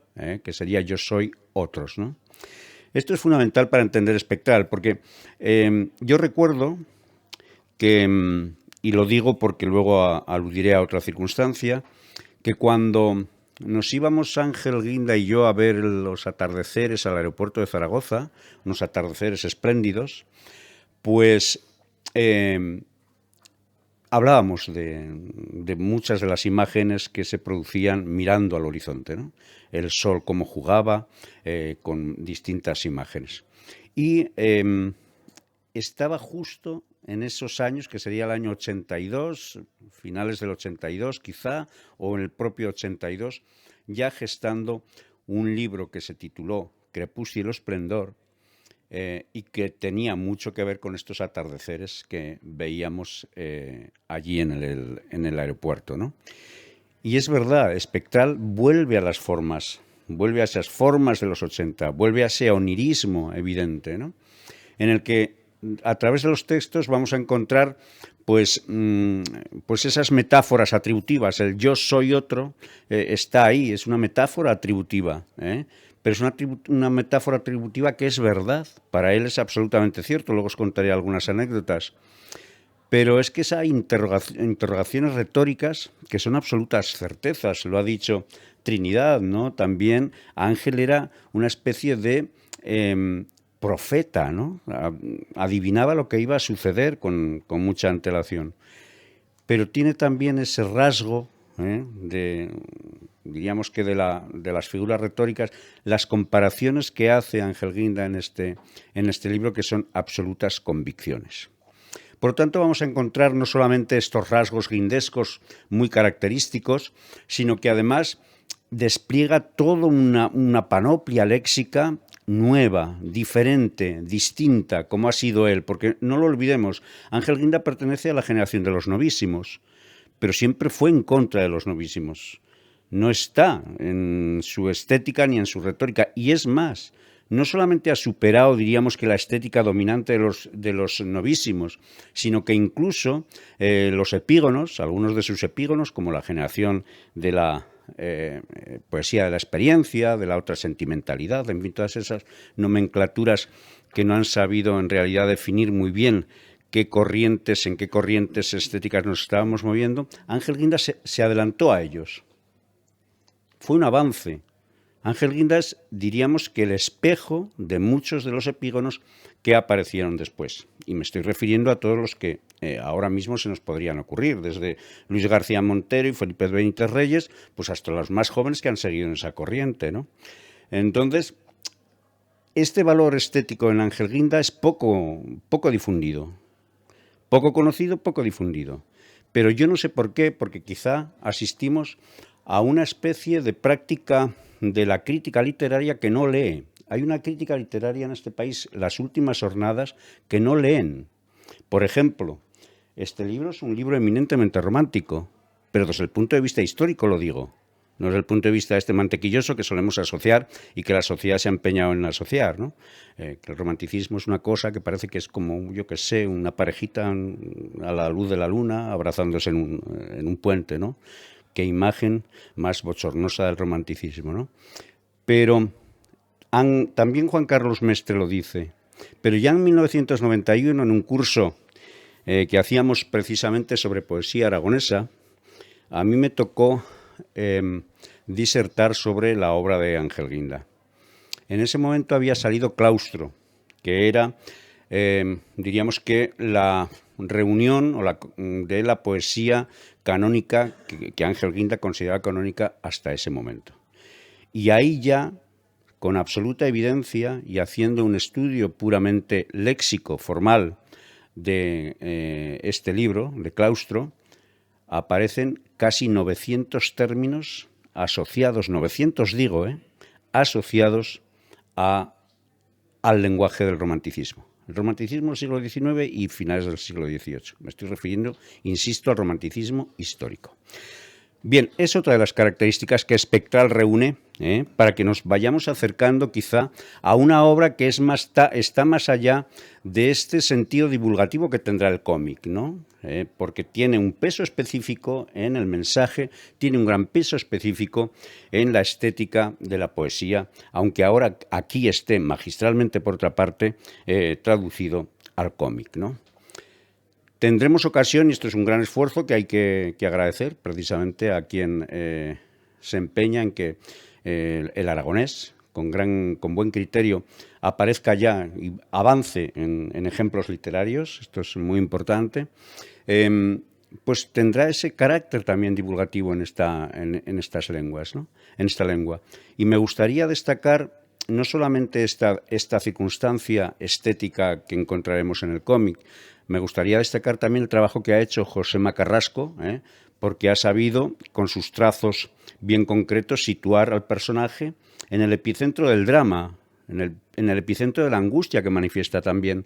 [SPEAKER 10] que sería yo soy otros, ¿no? Esto es fundamental para entender espectral, porque yo recuerdo que, y lo digo porque luego aludiré a otra circunstancia, que cuando nos íbamos Ángel Guinda y yo a ver los atardeceres al aeropuerto de Zaragoza, unos atardeceres espléndidos, pues hablábamos de muchas de las imágenes que se producían mirando al horizonte, ¿no? El sol cómo jugaba con distintas imágenes. Y estaba justo en esos años, que sería el año 82, finales del 82 quizá, o en el propio 82, ya gestando un libro que se tituló Crepúsculo Esplendor, y que tenía mucho que ver con estos atardeceres que veíamos allí en el aeropuerto, ¿no? Y es verdad, espectral vuelve a las formas, vuelve a esas formas de los 80, vuelve a ese onirismo evidente, ¿no? En el que a través de los textos vamos a encontrar pues esas metáforas atributivas. El yo soy otro está ahí, es una metáfora atributiva, pero es una metáfora atributiva que es verdad. Para él es absolutamente cierto, luego os contaré algunas anécdotas. Pero es que esas interrogaciones retóricas que son absolutas certezas, lo ha dicho Trinidad, ¿no? También Ángel era una especie de profeta, ¿no? Adivinaba lo que iba a suceder con mucha antelación. Pero tiene también ese rasgo diríamos que de las figuras retóricas, las comparaciones que hace Ángel Guinda en este libro, que son absolutas convicciones. Por lo tanto, vamos a encontrar no solamente estos rasgos guindescos muy característicos, sino que además despliega toda una panoplia léxica nueva, diferente, distinta, como ha sido él, porque no lo olvidemos, Ángel Guinda pertenece a la generación de los novísimos, pero siempre fue en contra de los novísimos. No está en su estética ni en su retórica, y es más, no solamente ha superado, diríamos, que la estética dominante de los novísimos, sino que incluso los epígonos, algunos de sus epígonos, como la generación de la poesía de la experiencia, de la otra sentimentalidad, en fin, todas esas nomenclaturas que no han sabido en realidad definir muy bien en qué corrientes estéticas nos estábamos moviendo, Ángel Guinda se adelantó a ellos. Fue un avance. Ángel Guinda es, diríamos, que el espejo de muchos de los epígonos que aparecieron después. Y me estoy refiriendo a todos los que ahora mismo se nos podrían ocurrir, desde Luis García Montero y Felipe Benítez Reyes, pues hasta los más jóvenes que han seguido en esa corriente, ¿no? Entonces, este valor estético en Ángel Guinda es poco difundido. Poco conocido, poco difundido. Pero yo no sé por qué, porque quizá asistimos a una especie de práctica de la crítica literaria que no lee. Hay una crítica literaria en este país, las últimas jornadas, que no leen. Por ejemplo, este libro es un libro eminentemente romántico, pero desde el punto de vista histórico lo digo. No desde el punto de vista mantequilloso que solemos asociar y que la sociedad se ha empeñado en asociar, ¿no? Que el romanticismo es una cosa que parece que es como, yo qué sé, una parejita a la luz de la luna abrazándose en un puente, ¿no? Qué imagen más bochornosa del romanticismo, ¿no? Pero también Juan Carlos Mestre lo dice. Pero ya en 1991, en un curso que hacíamos precisamente sobre poesía aragonesa, a mí me tocó disertar sobre la obra de Ángel Guinda. En ese momento había salido Claustro, que era, diríamos que la reunión de la poesía canónica que Ángel Guinda consideraba canónica hasta ese momento. Y ahí ya, con absoluta evidencia y haciendo un estudio puramente léxico, formal, de este libro, de Claustro, aparecen casi 900 términos asociados, 900 digo, asociados al lenguaje del romanticismo. El romanticismo del siglo XIX y finales del siglo XVIII. Me estoy refiriendo, insisto, al romanticismo histórico. Bien, es otra de las características que Espectral reúne, para que nos vayamos acercando quizá a una obra que está más allá de este sentido divulgativo que tendrá el cómic, ¿no? Porque tiene un peso específico en el mensaje, tiene un gran peso específico en la estética de la poesía, aunque ahora aquí esté magistralmente, por otra parte, traducido al cómic, ¿no? Tendremos ocasión, y esto es un gran esfuerzo que hay que agradecer precisamente a quien se empeña en que el aragonés, con buen criterio, aparezca ya y avance en ejemplos literarios, esto es muy importante, pues tendrá ese carácter también divulgativo en estas lenguas, ¿no? En esta lengua. Y me gustaría destacar no solamente esta circunstancia estética que encontraremos en el cómic, me gustaría destacar también el trabajo que ha hecho Josema Carrasco, porque ha sabido, con sus trazos bien concretos, situar al personaje en el epicentro del drama, en el epicentro de la angustia que manifiesta también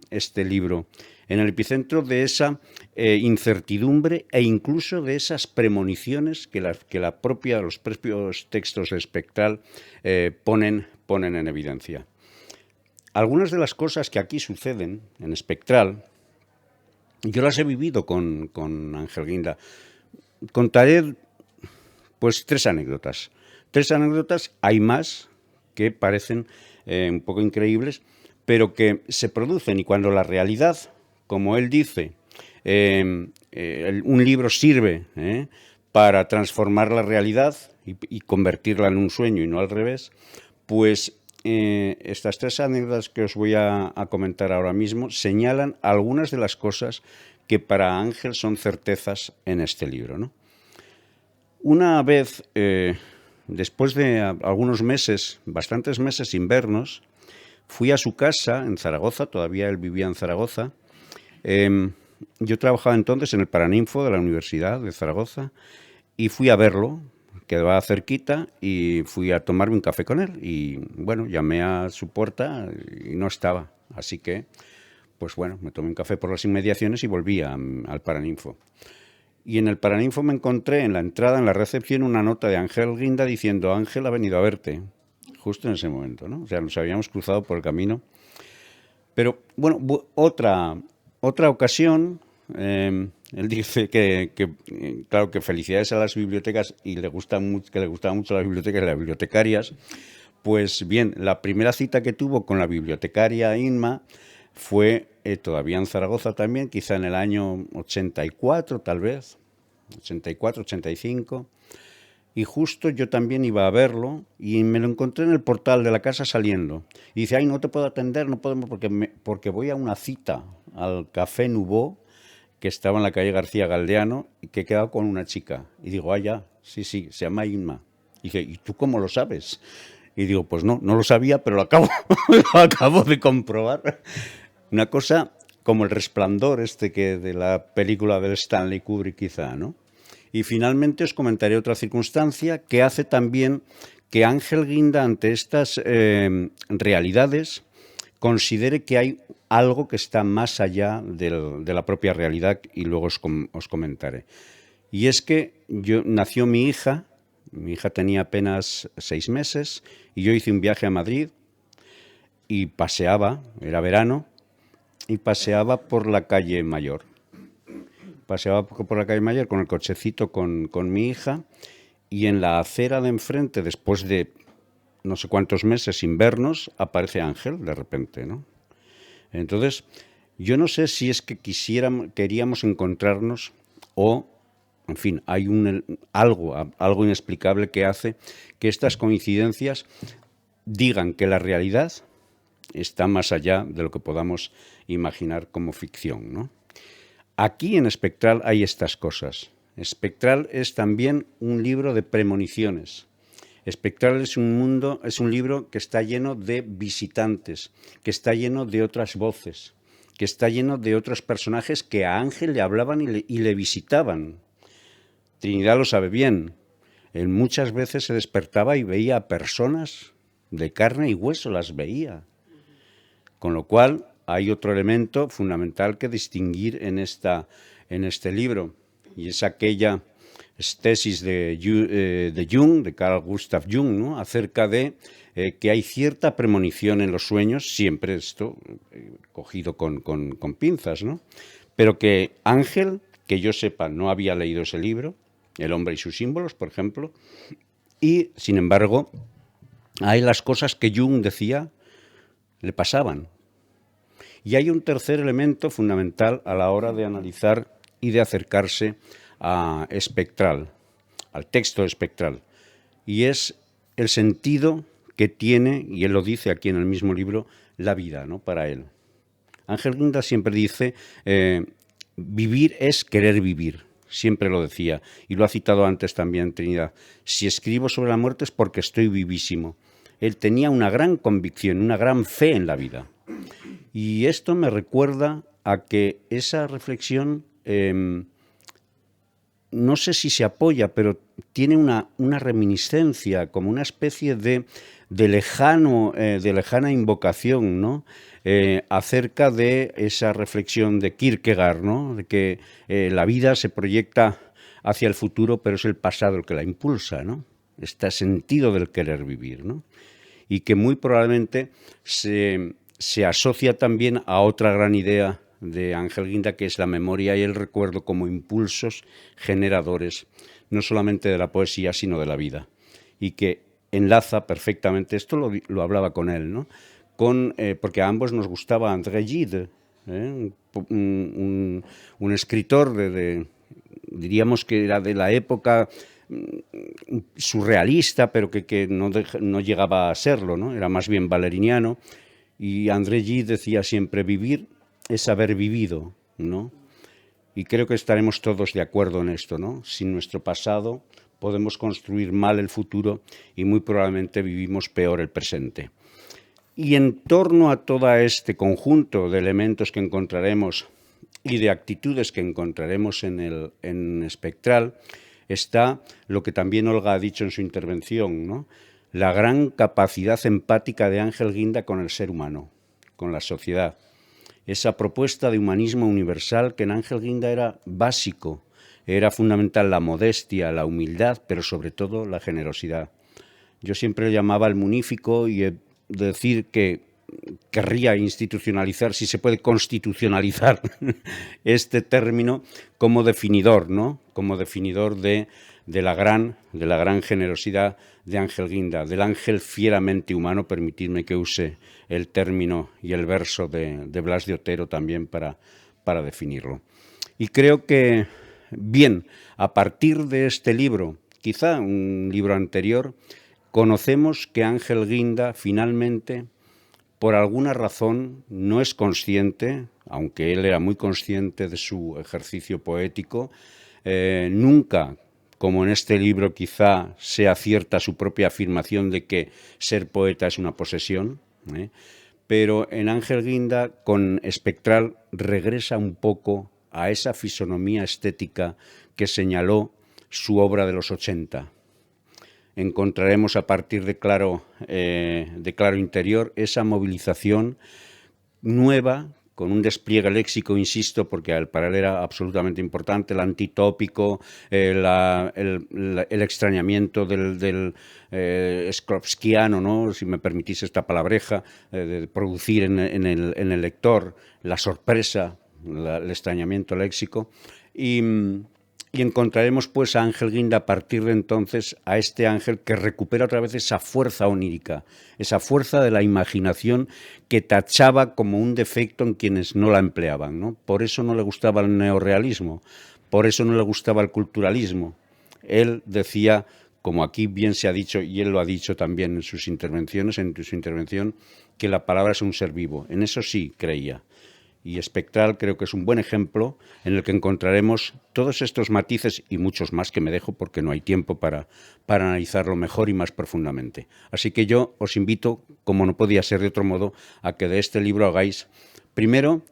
[SPEAKER 10] este libro, en el epicentro de esa incertidumbre e incluso de esas premoniciones que los propios textos de Espectral ponen en evidencia. Algunas de las cosas que aquí suceden en Espectral, yo las he vivido con Ángel Guinda. Contaré pues tres anécdotas. Hay más que parecen un poco increíbles, pero que se producen, y cuando la realidad, como él dice, un libro sirve para transformar la realidad y convertirla en un sueño y no al revés, pues estas tres anécdotas que os voy a comentar ahora mismo señalan algunas de las cosas que para Ángel son certezas en este libro, ¿no? Una vez, después de algunos meses, bastantes meses sin vernos, fui a su casa en Zaragoza, todavía él vivía en Zaragoza. Yo trabajaba entonces en el Paraninfo de la Universidad de Zaragoza y fui a verlo, quedaba cerquita, y fui a tomarme un café con él. Y bueno, llamé a su puerta y no estaba. Así que, pues bueno, me tomé un café por las inmediaciones y volví al Paraninfo. Y en el Paraninfo me encontré en la entrada, en la recepción, una nota de Ángel Guinda diciendo: Ángel ha venido a verte, justo en ese momento, ¿no? O sea, nos habíamos cruzado por el camino. Pero bueno, otra ocasión, él dice que claro, que felicidades a las bibliotecas y que le gustaban mucho las bibliotecas y las bibliotecarias. Pues bien, la primera cita que tuvo con la bibliotecaria Inma fue todavía en Zaragoza también, quizá en el año 84 tal vez, 84, 85, y justo yo también iba a verlo y me lo encontré en el portal de la casa saliendo. Y dice: ay, no te puedo atender, no podemos porque voy a una cita al Café Nouveau, que estaba en la calle García Galdeano, y que he quedado con una chica. Y digo: ah, ya, sí, se llama Inma. Y dice: ¿y tú cómo lo sabes? Y digo: pues no lo sabía, pero lo acabo de comprobar. Una cosa como El Resplandor, de la película del Stanley Kubrick quizá, ¿no? Y finalmente os comentaré otra circunstancia que hace también que Ángel Guinda, ante estas realidades, considere que hay algo que está más allá de la propia realidad, y luego os comentaré. Y es que nació mi hija tenía apenas 6 meses, y yo hice un viaje a Madrid y paseaba, era verano, y paseaba por la calle Mayor. Paseaba por la calle Mayor con el cochecito con mi hija, y en la acera de enfrente, después de no sé cuántos meses sin vernos, aparece Ángel de repente, ¿no? Entonces, yo no sé si es que queríamos encontrarnos o, en fin, hay algo inexplicable que hace que estas coincidencias digan que la realidad está más allá de lo que podamos imaginar como ficción, ¿no? Aquí en Espectral hay estas cosas. Espectral es también un libro de premoniciones. Espectral es un libro que está lleno de visitantes, que está lleno de otras voces, que está lleno de otros personajes que a Ángel le hablaban y le visitaban. Trinidad lo sabe bien. Él muchas veces se despertaba y veía a personas de carne y hueso, las veía. Con lo cual hay otro elemento fundamental que distinguir en este libro, y es aquella tesis de Jung, de Carl Gustav Jung, ¿no? Acerca de que hay cierta premonición en los sueños, siempre esto cogido con pinzas, ¿no? Pero que Ángel, que yo sepa, no había leído ese libro, El hombre y sus símbolos, por ejemplo, y, sin embargo, hay las cosas que Jung decía le pasaban. Y hay un tercer elemento fundamental a la hora de analizar y de acercarse a espectral, al texto espectral, y es el sentido que tiene, y él lo dice aquí en el mismo libro, la vida, ¿no? Para él. Ángel Guinda siempre dice, vivir es querer vivir, siempre lo decía, y lo ha citado antes también Trinidad. Si escribo sobre la muerte es porque estoy vivísimo. Él tenía una gran convicción, una gran fe en la vida. Y esto me recuerda a que esa reflexión, no sé si se apoya, pero tiene una reminiscencia, como una especie de lejana invocación, ¿no? Acerca de esa reflexión de Kierkegaard, ¿no? De que la vida se proyecta hacia el futuro, pero es el pasado el que la impulsa, ¿no? Este sentido del querer vivir, ¿no? Y que muy probablemente se asocia también a otra gran idea de Ángel Guinda, que es la memoria y el recuerdo como impulsos generadores, no solamente de la poesía, sino de la vida. Y que enlaza perfectamente, esto lo hablaba con él, ¿no? Porque a ambos nos gustaba André Gide, un escritor diríamos que era de la época surrealista, pero que no llegaba a serlo, ¿no? Era más bien valeriniano. Y André Gide decía siempre, vivir es haber vivido, ¿no? Y creo que estaremos todos de acuerdo en esto, ¿no? Sin nuestro pasado podemos construir mal el futuro y muy probablemente vivimos peor el presente. Y en torno a todo este conjunto de elementos que encontraremos y de actitudes que encontraremos en Espectral, está lo que también Olga ha dicho en su intervención, ¿no? La gran capacidad empática de Ángel Guinda con el ser humano, con la sociedad. Esa propuesta de humanismo universal que en Ángel Guinda era básico, era fundamental la modestia, la humildad, pero sobre todo la generosidad. Yo siempre le llamaba el munífico y decir que querría institucionalizar, si se puede constitucionalizar este término como definidor, ¿no? Como definidor de la gran generosidad de Ángel Guinda, del ángel fieramente humano, permitidme que use el término y el verso de Blas de Otero también para definirlo. Y creo que, bien, a partir de este libro, quizá un libro anterior, conocemos que Ángel Guinda finalmente, por alguna razón, no es consciente, aunque él era muy consciente de su ejercicio poético, nunca, como en este libro quizá sea cierta su propia afirmación de que ser poeta es una posesión, pero en Ángel Guinda, con Espectral, regresa un poco a esa fisonomía estética que señaló su obra de los 80. Encontraremos a partir de Claro Interior esa movilización nueva, con un despliegue léxico, insisto, porque para él era absolutamente importante, el antitópico, el extrañamiento del Skrovskiano, ¿no? Si me permitís esta palabreja, de producir en el lector la sorpresa, el extrañamiento léxico, y encontraremos pues a Ángel Guinda a partir de entonces, a este ángel que recupera otra vez esa fuerza onírica, esa fuerza de la imaginación que tachaba como un defecto en quienes no la empleaban, ¿no? Por eso no le gustaba el neorrealismo, por eso no le gustaba el culturalismo. Él decía, como aquí bien se ha dicho, y él lo ha dicho también en sus intervenciones, en su intervención, que la palabra es un ser vivo. En eso sí creía. Y Espectral creo que es un buen ejemplo en el que encontraremos todos estos matices y muchos más que me dejo porque no hay tiempo para analizarlo mejor y más profundamente. Así que yo os invito, como no podía ser de otro modo, a que de este libro hagáis, primero,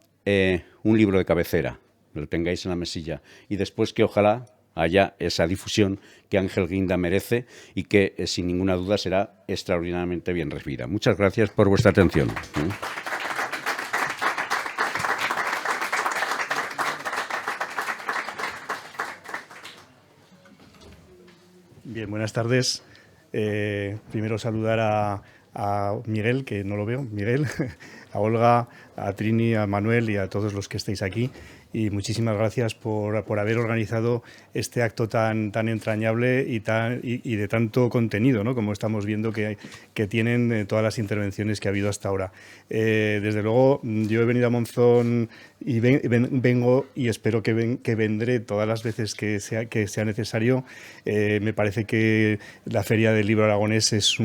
[SPEAKER 10] un libro de cabecera, lo tengáis en la mesilla, y después que ojalá haya esa difusión que Ángel Guinda merece y que, sin ninguna duda, será extraordinariamente bien recibida. Muchas gracias por vuestra atención.
[SPEAKER 11] Bien, buenas tardes. Primero saludar a Miguel, que no lo veo, Miguel, a Olga, a Trini, a Manuel y a todos los que estáis aquí. Y muchísimas gracias por haber organizado este acto tan entrañable y de tanto contenido, ¿no? Como estamos viendo que tienen todas las intervenciones que ha habido hasta ahora. Desde luego, yo he venido a Monzón y vengo y espero que vendré todas las veces que sea necesario. Me parece que la Feria del Libro Aragonés es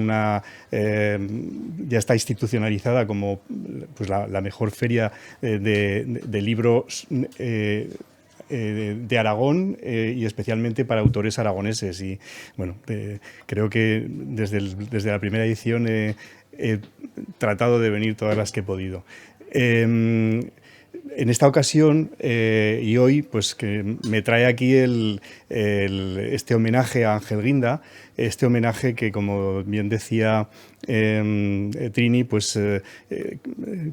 [SPEAKER 11] ya está institucionalizada como pues la mejor feria de libros de Aragón y especialmente para autores aragoneses. Y bueno, creo que desde la primera edición he tratado de venir todas las que he podido. En esta ocasión y hoy, pues que me trae aquí este homenaje a Ángel Guinda, este homenaje que, como bien decía Trini, pues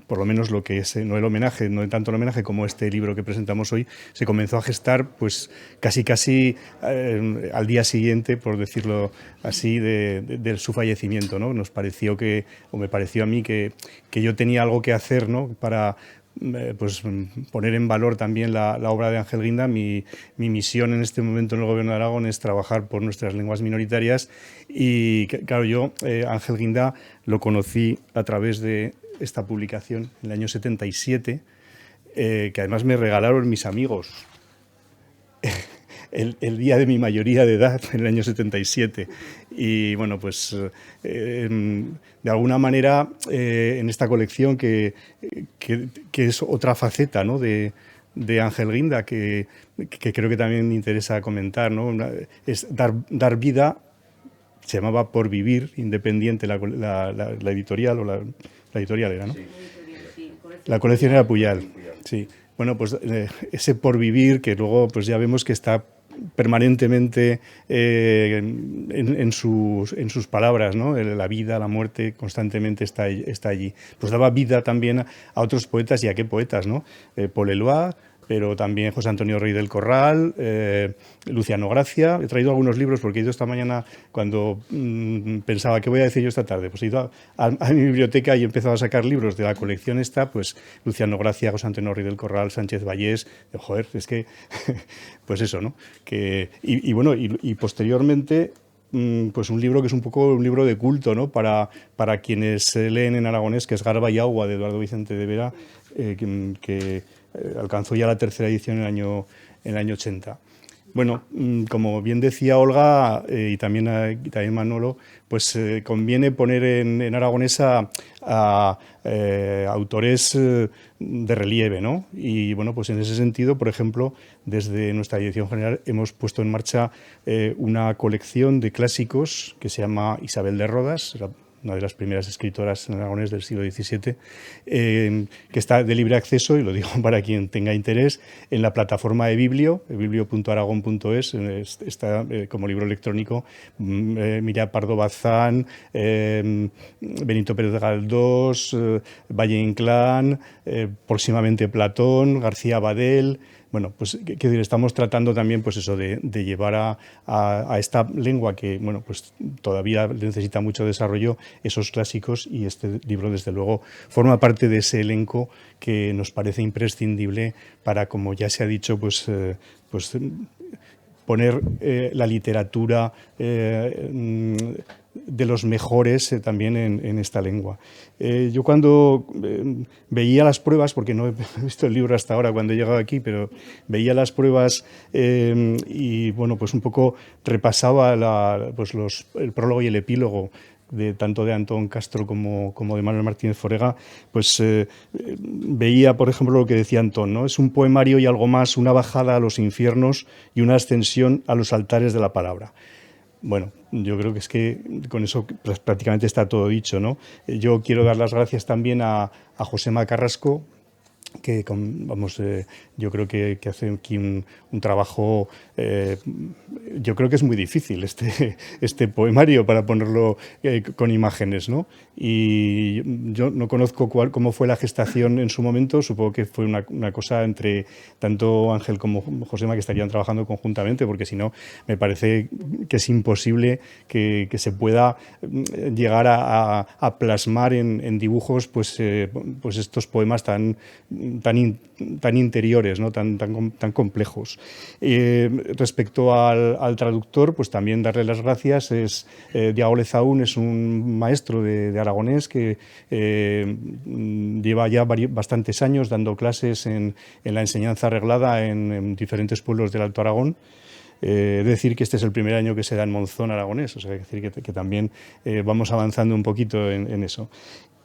[SPEAKER 11] por lo menos lo que es, no tanto el homenaje como este libro que presentamos hoy, se comenzó a gestar pues casi al día siguiente, por decirlo así, de su fallecimiento, ¿no? Me pareció a mí que yo tenía algo que hacer, ¿no? Para pues poner en valor también la obra de Ángel Guinda. Mi misión en este momento en el Gobierno de Aragón es trabajar por nuestras lenguas minoritarias y claro, yo Ángel Guinda lo conocí a través de esta publicación en el año 77, que además me regalaron mis amigos el día de mi mayoría de edad, en el año 77. Y bueno, pues de alguna manera en esta colección que es otra faceta, ¿no? de Ángel Guinda que creo que también me interesa comentar, ¿no? Es dar vida. Se llamaba Por Vivir, independiente la editorial, o la editorial era, ¿no? Sí. La colección era Puyal, sí. Bueno, pues ese Por Vivir, que luego pues ya vemos que está permanentemente en sus palabras, ¿no? La vida, la muerte, constantemente está allí. Pues daba vida también a otros poetas, y a qué poetas, ¿no? Paul Eluard, pero también José Antonio Rey del Corral, Luciano Gracia. He traído algunos libros porque he ido esta mañana, cuando pensaba, ¿qué voy a decir yo esta tarde? Pues he ido a mi biblioteca y he empezado a sacar libros de la colección esta, pues Luciano Gracia, José Antonio Rey del Corral, Sánchez Vallés. Joder, es que, pues eso, ¿no? Y bueno, y posteriormente, pues un libro que es un poco un libro de culto, ¿no? Para quienes leen en aragonés, que es Garba y Agua, de Eduardo Vicente de Vera, que alcanzó ya la tercera edición en el año 80. Bueno, como bien decía Olga y también Manolo, pues conviene poner en aragonés a autores de relieve, ¿no? Y bueno, pues en ese sentido, por ejemplo, desde nuestra dirección general hemos puesto en marcha una colección de clásicos que se llama Isabel de Rodas, una de las primeras escritoras en aragonés del siglo XVII, que está de libre acceso, y lo digo para quien tenga interés, en la plataforma de biblio.aragon.es, está como libro electrónico Miriam Pardo Bazán, Benito Pérez Galdós, Valle Inclán, próximamente Platón, García Badel. Bueno, pues estamos tratando también, pues eso, de llevar a esta lengua que, bueno, pues todavía necesita mucho desarrollo, esos clásicos, y este libro, desde luego, forma parte de ese elenco que nos parece imprescindible para, como ya se ha dicho, pues poner la literatura de los mejores también en esta lengua. Yo cuando veía las pruebas, porque no he visto el libro hasta ahora cuando he llegado aquí, pero veía las pruebas y bueno, pues un poco repasaba el prólogo y el epílogo tanto de Antón Castro como de Manuel Martínez Forega, pues veía, por ejemplo, lo que decía Antón, ¿no? Es un poemario y algo más, una bajada a los infiernos y una ascensión a los altares de la palabra. Bueno, yo creo que es que con eso prácticamente está todo dicho, ¿no? Yo quiero dar las gracias también a Josema Carrasco, yo creo que hace aquí un trabajo, yo creo que es muy difícil este poemario para ponerlo con imágenes, ¿no? Y yo no conozco cómo fue la gestación en su momento, supongo que fue una cosa entre tanto Ángel como Josema, que estarían trabajando conjuntamente, porque si no me parece que es imposible que se pueda llegar a plasmar en dibujos pues estos poemas tan interiores, ¿no? tan complejos. Respecto al traductor, pues también darle las gracias. Diago Lezaún es un maestro de aragonés que lleva ya bastantes años dando clases en la enseñanza reglada en diferentes pueblos del Alto Aragón. Decir que este es el primer año que se da en Monzón aragonés, o sea, decir que también vamos avanzando un poquito en eso.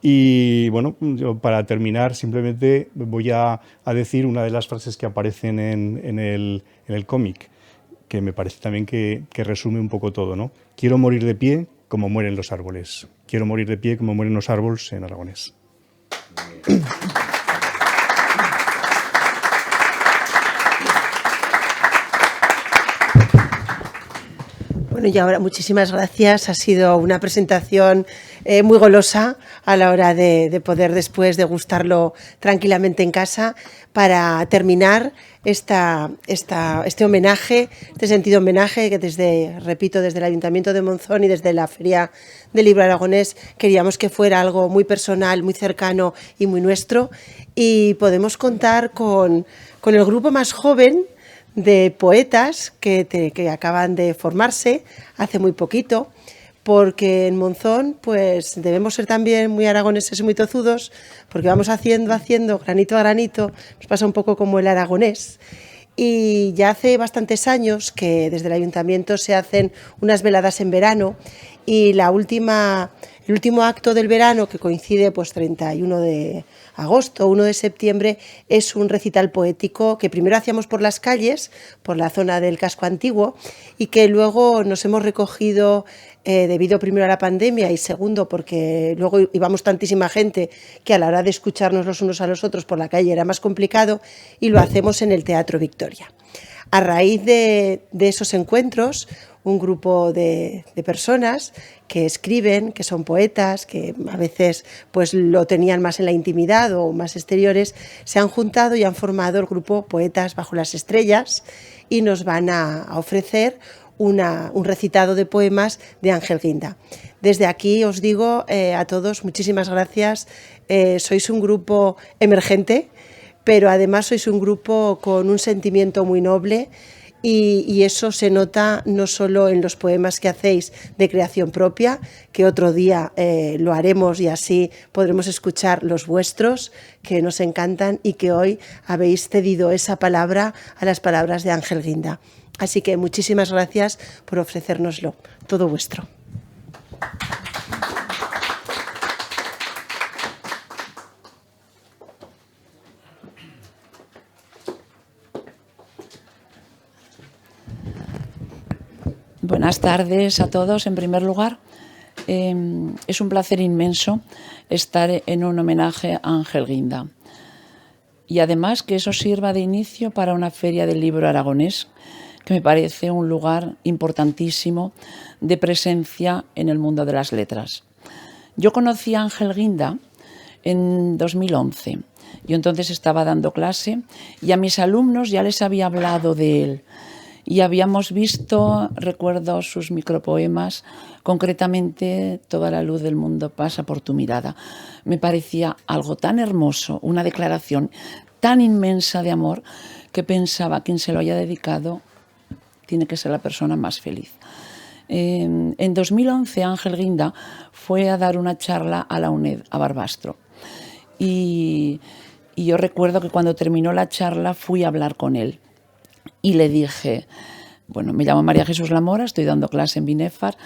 [SPEAKER 11] Y bueno, yo para terminar simplemente voy a decir una de las frases que aparecen en el cómic, que me parece también que resume un poco todo, ¿no? Quiero morir de pie como mueren los árboles. Quiero morir de pie como mueren los árboles en aragonés.
[SPEAKER 3] Bueno, y ahora muchísimas gracias. Ha sido una presentación muy golosa a la hora de poder después degustarlo tranquilamente en casa. Para terminar este homenaje, este sentido homenaje que repito, desde el Ayuntamiento de Monzón y desde la Feria del Libro Aragonés queríamos que fuera algo muy personal, muy cercano y muy nuestro. Y podemos contar con el grupo más joven de poetas que acaban de formarse hace muy poquito, porque en Monzón pues debemos ser también muy aragoneses y muy tozudos, porque vamos haciendo granito a granito, nos pasa un poco como el aragonés. Y ya hace bastantes años que desde el ayuntamiento se hacen unas veladas en verano, y el último acto del verano, que coincide pues 31 de agosto, 1 de septiembre, es un recital poético que primero hacíamos por las calles, por la zona del casco antiguo, y que luego nos hemos recogido debido primero a la pandemia y segundo porque luego íbamos tantísima gente que a la hora de escucharnos los unos a los otros por la calle era más complicado, y lo hacemos en el Teatro Victoria. A raíz de esos encuentros, un grupo de personas que escriben, que son poetas, que a veces pues lo tenían más en la intimidad o más exteriores, se han juntado y han formado el grupo Poetas Bajo las Estrellas, y nos van a ofrecer un recitado de poemas de Ángel Guinda. Desde aquí os digo a todos muchísimas gracias. Sois un grupo emergente, pero además sois un grupo con un sentimiento muy noble, y eso se nota no solo en los poemas que hacéis de creación propia, que otro día lo haremos y así podremos escuchar los vuestros, que nos encantan, y que hoy habéis cedido esa palabra a las palabras de Ángel Guinda. Así que muchísimas gracias por ofrecérnoslo, todo vuestro.
[SPEAKER 12] Buenas tardes a todos. En primer lugar, es un placer inmenso estar en un homenaje a Ángel Guinda. Y además que eso sirva de inicio para una feria del libro aragonés, que me parece un lugar importantísimo de presencia en el mundo de las letras. Yo conocí a Ángel Guinda en 2011. Yo entonces estaba dando clase y a mis alumnos ya les había hablado de él. Y habíamos visto, recuerdo sus micropoemas, concretamente Toda la luz del mundo pasa por tu mirada. Me parecía algo tan hermoso, una declaración tan inmensa de amor, que pensaba quien se lo haya dedicado tiene que ser la persona más feliz. En 2011 Ángel Guinda fue a dar una charla a la UNED, a Barbastro. Y yo recuerdo que cuando terminó la charla fui a hablar con él. Y le dije, bueno, me llamo María Jesús Lamora, estoy dando clase en Binefar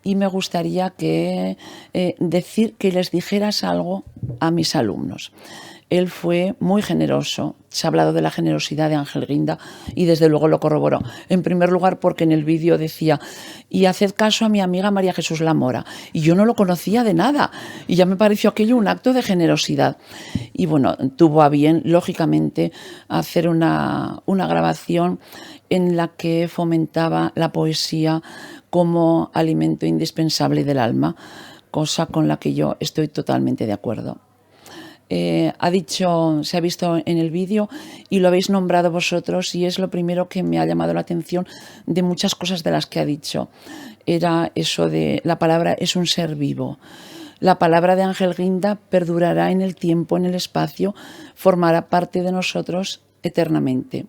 [SPEAKER 12] y me gustaría que les dijeras algo a mis alumnos. Él fue muy generoso. Se ha hablado de la generosidad de Ángel Guinda y desde luego lo corroboró. En primer lugar porque en el vídeo decía: y haced caso a mi amiga María Jesús Lamora. Y yo no lo conocía de nada. Y ya me pareció aquello un acto de generosidad. Y bueno, tuvo a bien, lógicamente, hacer una grabación en la que fomentaba la poesía como alimento indispensable del alma, cosa con la que yo estoy totalmente de acuerdo. Ha dicho, se ha visto en el vídeo y lo habéis nombrado vosotros, y es lo primero que me ha llamado la atención de muchas cosas de las que ha dicho. Era eso de la palabra es un ser vivo. La palabra de Ángel Guinda perdurará en el tiempo, en el espacio, formará parte de nosotros eternamente.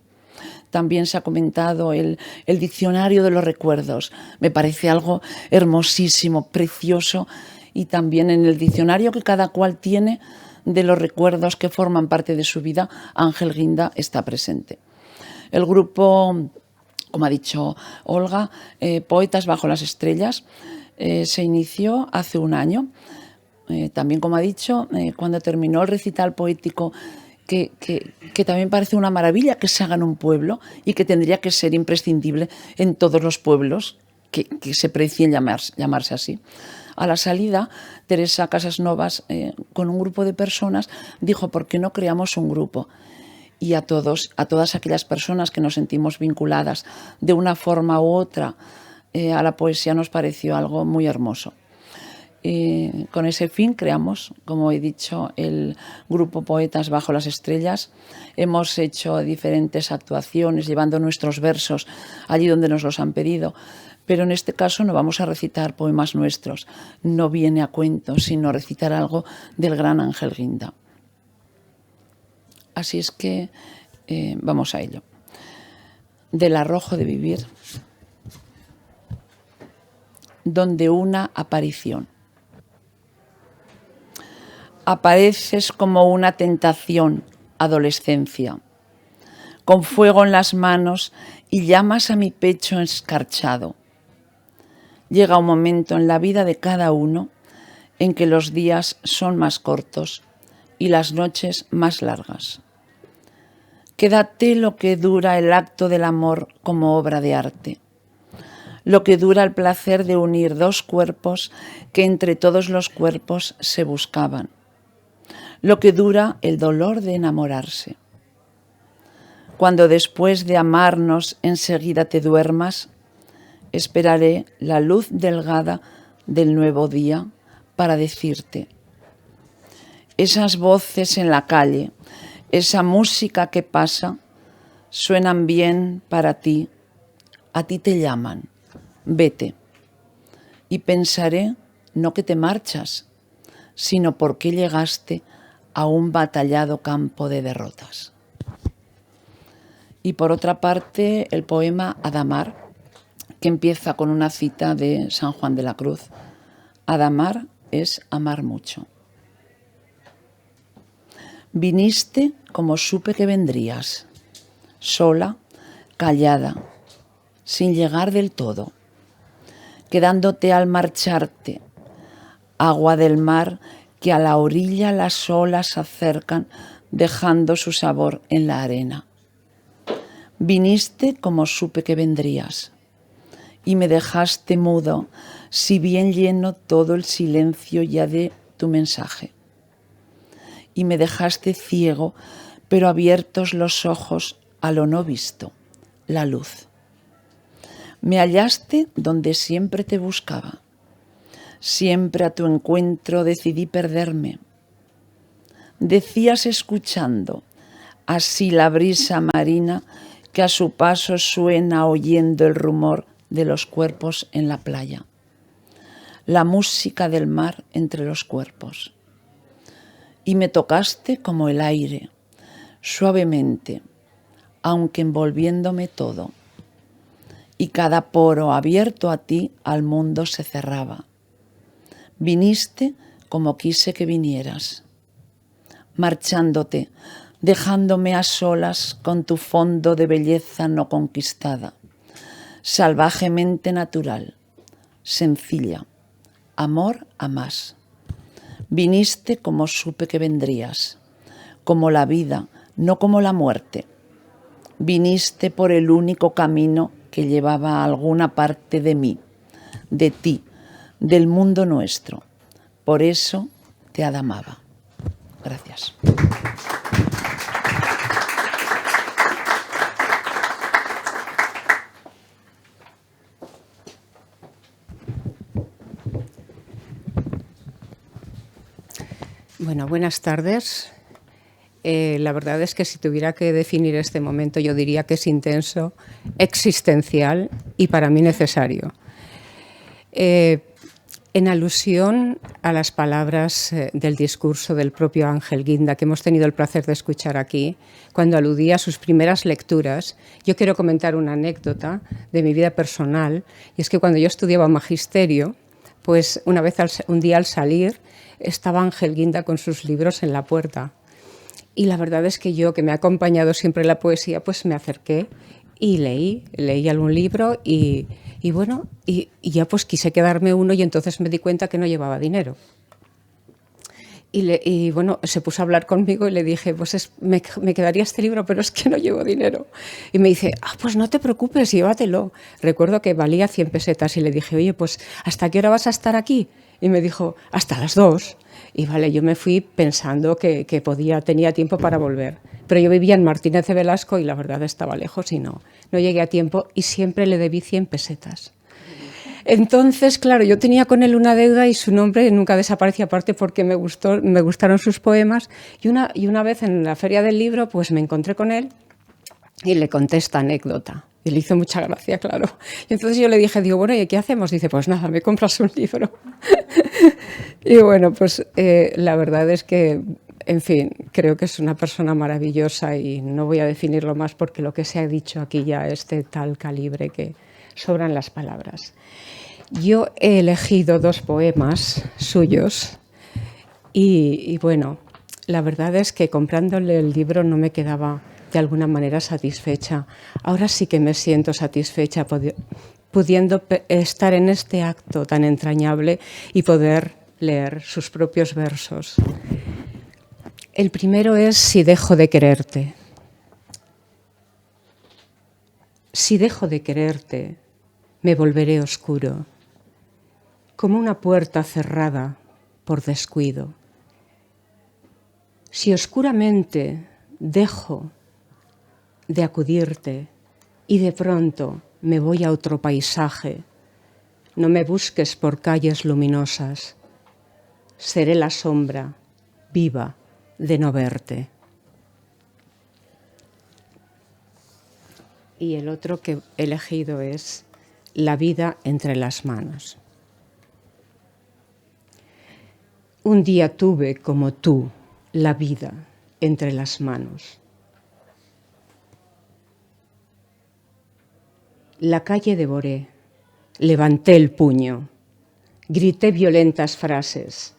[SPEAKER 12] También se ha comentado el diccionario de los recuerdos. Me parece algo hermosísimo, precioso, y también en el diccionario que cada cual tiene de los recuerdos que forman parte de su vida, Ángel Guinda está presente. El grupo, como ha dicho Olga, Poetas bajo las estrellas, se inició hace un año. También, como ha dicho, cuando terminó el recital poético, que también parece una maravilla que se haga en un pueblo y que tendría que ser imprescindible en todos los pueblos que se precien llamarse así. A la salida, Teresa Casasnovas, con un grupo de personas, dijo: ¿por qué no creamos un grupo? Y a todas aquellas personas que nos sentimos vinculadas de una forma u otra a la poesía, nos pareció algo muy hermoso. Con ese fin creamos, como he dicho, el grupo Poetas bajo las estrellas. Hemos hecho diferentes actuaciones llevando nuestros versos allí donde nos los han pedido, pero en este caso no vamos a recitar poemas nuestros, no viene a cuento, sino recitar algo del gran Ángel Guinda. Así es que vamos a ello. Del arrojo de vivir, donde una aparición. Apareces como una tentación, adolescencia, con fuego en las manos y llamas a mi pecho escarchado. Llega un momento en la vida de cada uno en que los días son más cortos y las noches más largas. Quédate lo que dura el acto del amor como obra de arte, lo que dura el placer de unir dos cuerpos que entre todos los cuerpos se buscaban, lo que dura el dolor de enamorarse. Cuando después de amarnos enseguida te duermas, esperaré la luz delgada del nuevo día para decirte: esas voces en la calle, esa música que pasa, suenan bien para ti, a ti te llaman, vete. Y pensaré no que te marchas, sino por qué llegaste a un batallado campo de derrotas. Y por otra parte, el poema Adamar, que empieza con una cita de San Juan de la Cruz. Adamar es amar mucho. Viniste como supe que vendrías, sola, callada, sin llegar del todo, quedándote al marcharte, agua del mar que a la orilla las olas acercan, dejando su sabor en la arena. Viniste como supe que vendrías, y me dejaste mudo, si bien lleno todo el silencio ya de tu mensaje. Y me dejaste ciego, pero abiertos los ojos a lo no visto, la luz. Me hallaste donde siempre te buscaba. Siempre a tu encuentro decidí perderme. Decías escuchando, así la brisa marina que a su paso suena oyendo el rumor de los cuerpos en la playa. La música del mar entre los cuerpos. Y me tocaste como el aire, suavemente, aunque envolviéndome todo. Y cada poro abierto a ti al mundo se cerraba. Viniste como quise que vinieras, marchándote, dejándome a solas con tu fondo de belleza no conquistada, salvajemente natural, sencilla, amor a más. Viniste como supe que vendrías, como la vida, no como la muerte. Viniste por el único camino que llevaba a alguna parte de mí, de ti, del mundo nuestro. Por eso te amaba. Gracias.
[SPEAKER 13] Bueno, buenas tardes. La verdad es que si tuviera que definir este momento, yo diría que es intenso, existencial y para mí necesario. En alusión a las palabras del discurso del propio Ángel Guinda, que hemos tenido el placer de escuchar aquí, cuando aludía a sus primeras lecturas, yo quiero comentar una anécdota de mi vida personal, y es que cuando yo estudiaba magisterio, pues un día al salir, estaba Ángel Guinda con sus libros en la puerta. Y la verdad es que yo, que me ha acompañado siempre la poesía, pues me acerqué y leí algún libro y ya pues quise quedarme uno y entonces me di cuenta que no llevaba dinero. Y bueno, se puso a hablar conmigo y le dije, pues me quedaría este libro, pero es que no llevo dinero. Y me dice, pues no te preocupes, llévatelo. Recuerdo que valía 100 pesetas y le dije, oye, pues ¿hasta qué hora vas a estar aquí? Y me dijo, hasta las 2. Y vale, yo me fui pensando que tenía tiempo para volver. Pero yo vivía en Martínez de Velasco y la verdad estaba lejos y no llegué a tiempo y siempre le debí 100 pesetas. Entonces, claro, yo tenía con él una deuda y su nombre nunca desaparecía, aparte porque me gustaron sus poemas. Y una vez en la Feria del Libro, pues me encontré con él y le conté esta anécdota. Y le hizo mucha gracia, claro. Y entonces yo le dije, bueno, ¿y qué hacemos? Dice, pues nada, me compras un libro. Y bueno, pues la verdad es que, en fin, creo que es una persona maravillosa y no voy a definirlo más porque lo que se ha dicho aquí ya es de tal calibre que sobran las palabras. Yo he elegido 2 poemas suyos y bueno, la verdad es que comprándole el libro no me quedaba de alguna manera satisfecha. Ahora sí que me siento satisfecha pudiendo estar en este acto tan entrañable y poder leer sus propios versos. El primero es Si dejo de quererte. Si dejo de quererte, me volveré oscuro, como una puerta cerrada por descuido. Si oscuramente dejo de acudirte y de pronto me voy a otro paisaje, no me busques por calles luminosas, seré la sombra viva de no verte. Y el otro que he elegido es La vida entre las manos. Un día tuve como tú la vida entre las manos. La calle devoré, levanté el puño, grité violentas frases,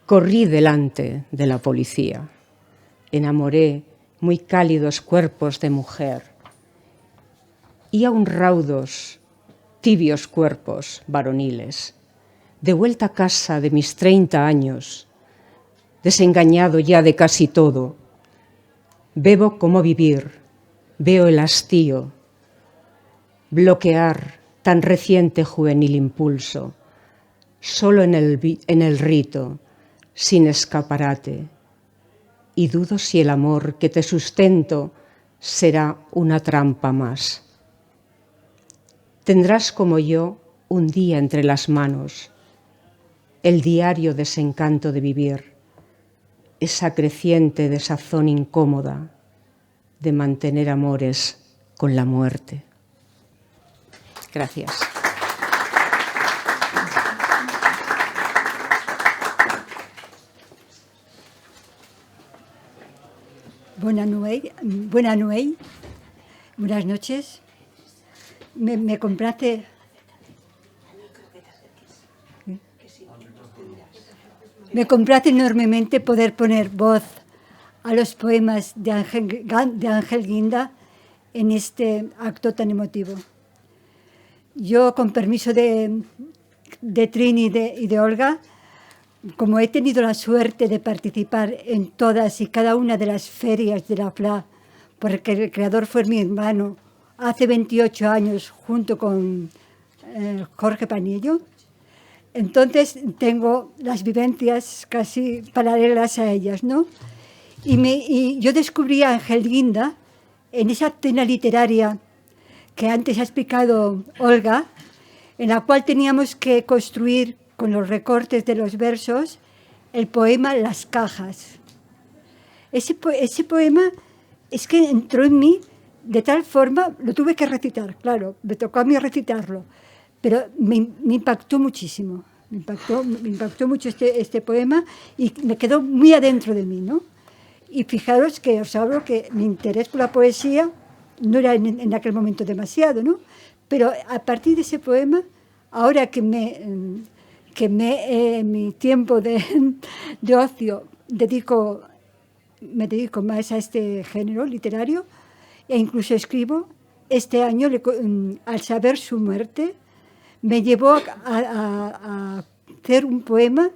[SPEAKER 13] corrí delante de la policía, enamoré muy cálidos cuerpos de mujer y aún raudos, tibios cuerpos varoniles. De vuelta a casa de mis 30 años, desengañado ya de casi todo, bebo como vivir, veo el hastío, bloquear tan reciente juvenil impulso, solo en el rito, sin escaparate, y dudo si el amor que te sustento será una trampa más. Tendrás como yo un día entre las manos, el diario desencanto de vivir, esa creciente desazón incómoda de mantener amores con la muerte. Gracias.
[SPEAKER 14] Buenas noches. Me compraste... Me complace enormemente poder poner voz a los poemas de Ángel Guinda en este acto tan emotivo. Yo, con permiso de Trini y de Olga, como he tenido la suerte de participar en todas y cada una de las ferias de la FLA, porque el creador fue mi hermano, hace 28 años, junto con Jorge Panillo, entonces tengo las vivencias casi paralelas a ellas, ¿no? Y yo descubrí a Ángel Guinda en esa cena literaria que antes ha explicado Olga, en la cual teníamos que construir con los recortes de los versos el poema Las cajas. Ese poema es que entró en mí de tal forma, lo tuve que recitar, claro, me tocó a mí recitarlo, pero me impactó muchísimo, me impactó mucho este poema y me quedó muy adentro de mí, ¿no? Y fijaros que os hablo que mi interés por la poesía no era en aquel momento demasiado, ¿no? Pero a partir de ese poema, ahora que mi tiempo de ocio me dedico más a este género literario e incluso escribo, este año, al saber su muerte, me llevó a hacer un poema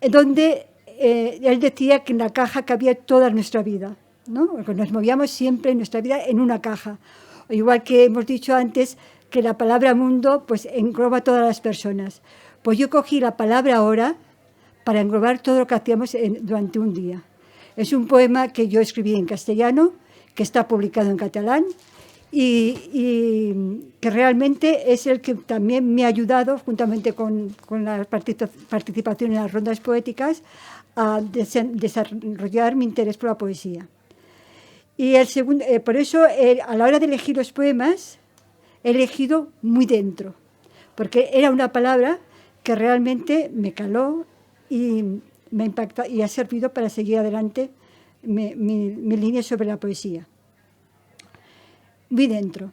[SPEAKER 14] donde él decía que en la caja cabía toda nuestra vida, ¿no? Porque nos movíamos siempre en nuestra vida en una caja. Igual que hemos dicho antes que la palabra mundo pues engloba a todas las personas. Pues yo cogí la palabra hora para englobar todo lo que hacíamos durante un día. Es un poema que yo escribí en castellano, que está publicado en catalán y que realmente es el que también me ha ayudado, juntamente con la participación en las rondas poéticas, a desarrollar mi interés por la poesía. Y por eso, a la hora de elegir los poemas, he elegido muy dentro, porque era una palabra que realmente me caló y me impactó y ha servido para seguir adelante mi línea sobre la poesía. Muy dentro.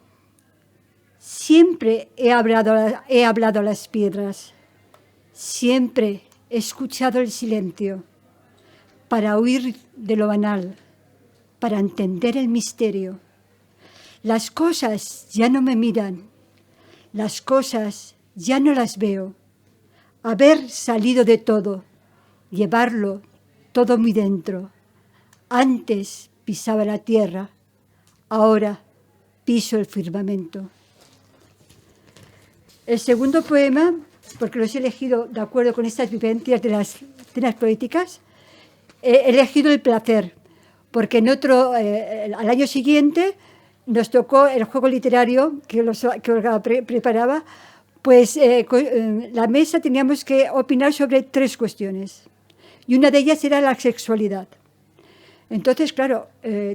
[SPEAKER 14] Siempre he hablado a las piedras, siempre he escuchado el silencio para huir de lo banal, para entender el misterio. Las cosas ya no me miran, las cosas ya no las veo. Haber salido de todo, llevarlo todo muy dentro. Antes pisaba la tierra, ahora piso el firmamento. El segundo poema, porque los he elegido de acuerdo con estas vivencias de las cenas poéticas, he elegido El placer, porque al año siguiente nos tocó el juego literario que Olga preparaba, pues la mesa teníamos que opinar sobre 3 cuestiones, y una de ellas era la sexualidad. Entonces, claro,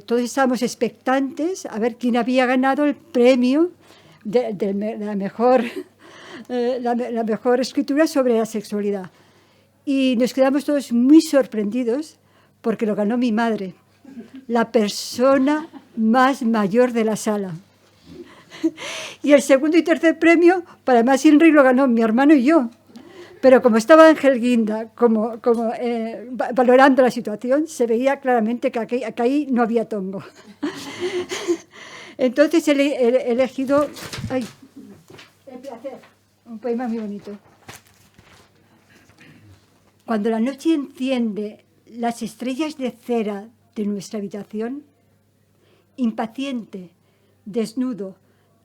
[SPEAKER 14] todos estábamos expectantes a ver quién había ganado el premio de la mejor escritura sobre la sexualidad. Y nos quedamos todos muy sorprendidos porque lo ganó mi madre, la persona más mayor de la sala. Y el segundo y tercer premio, para más Inri, lo ganó mi hermano y yo. Pero como estaba Ángel Guinda valorando la situación, se veía claramente que ahí no había tongo. Entonces he elegido El placer, un poema muy bonito. Cuando la noche enciende las estrellas de cera de nuestra habitación, impaciente, desnudo,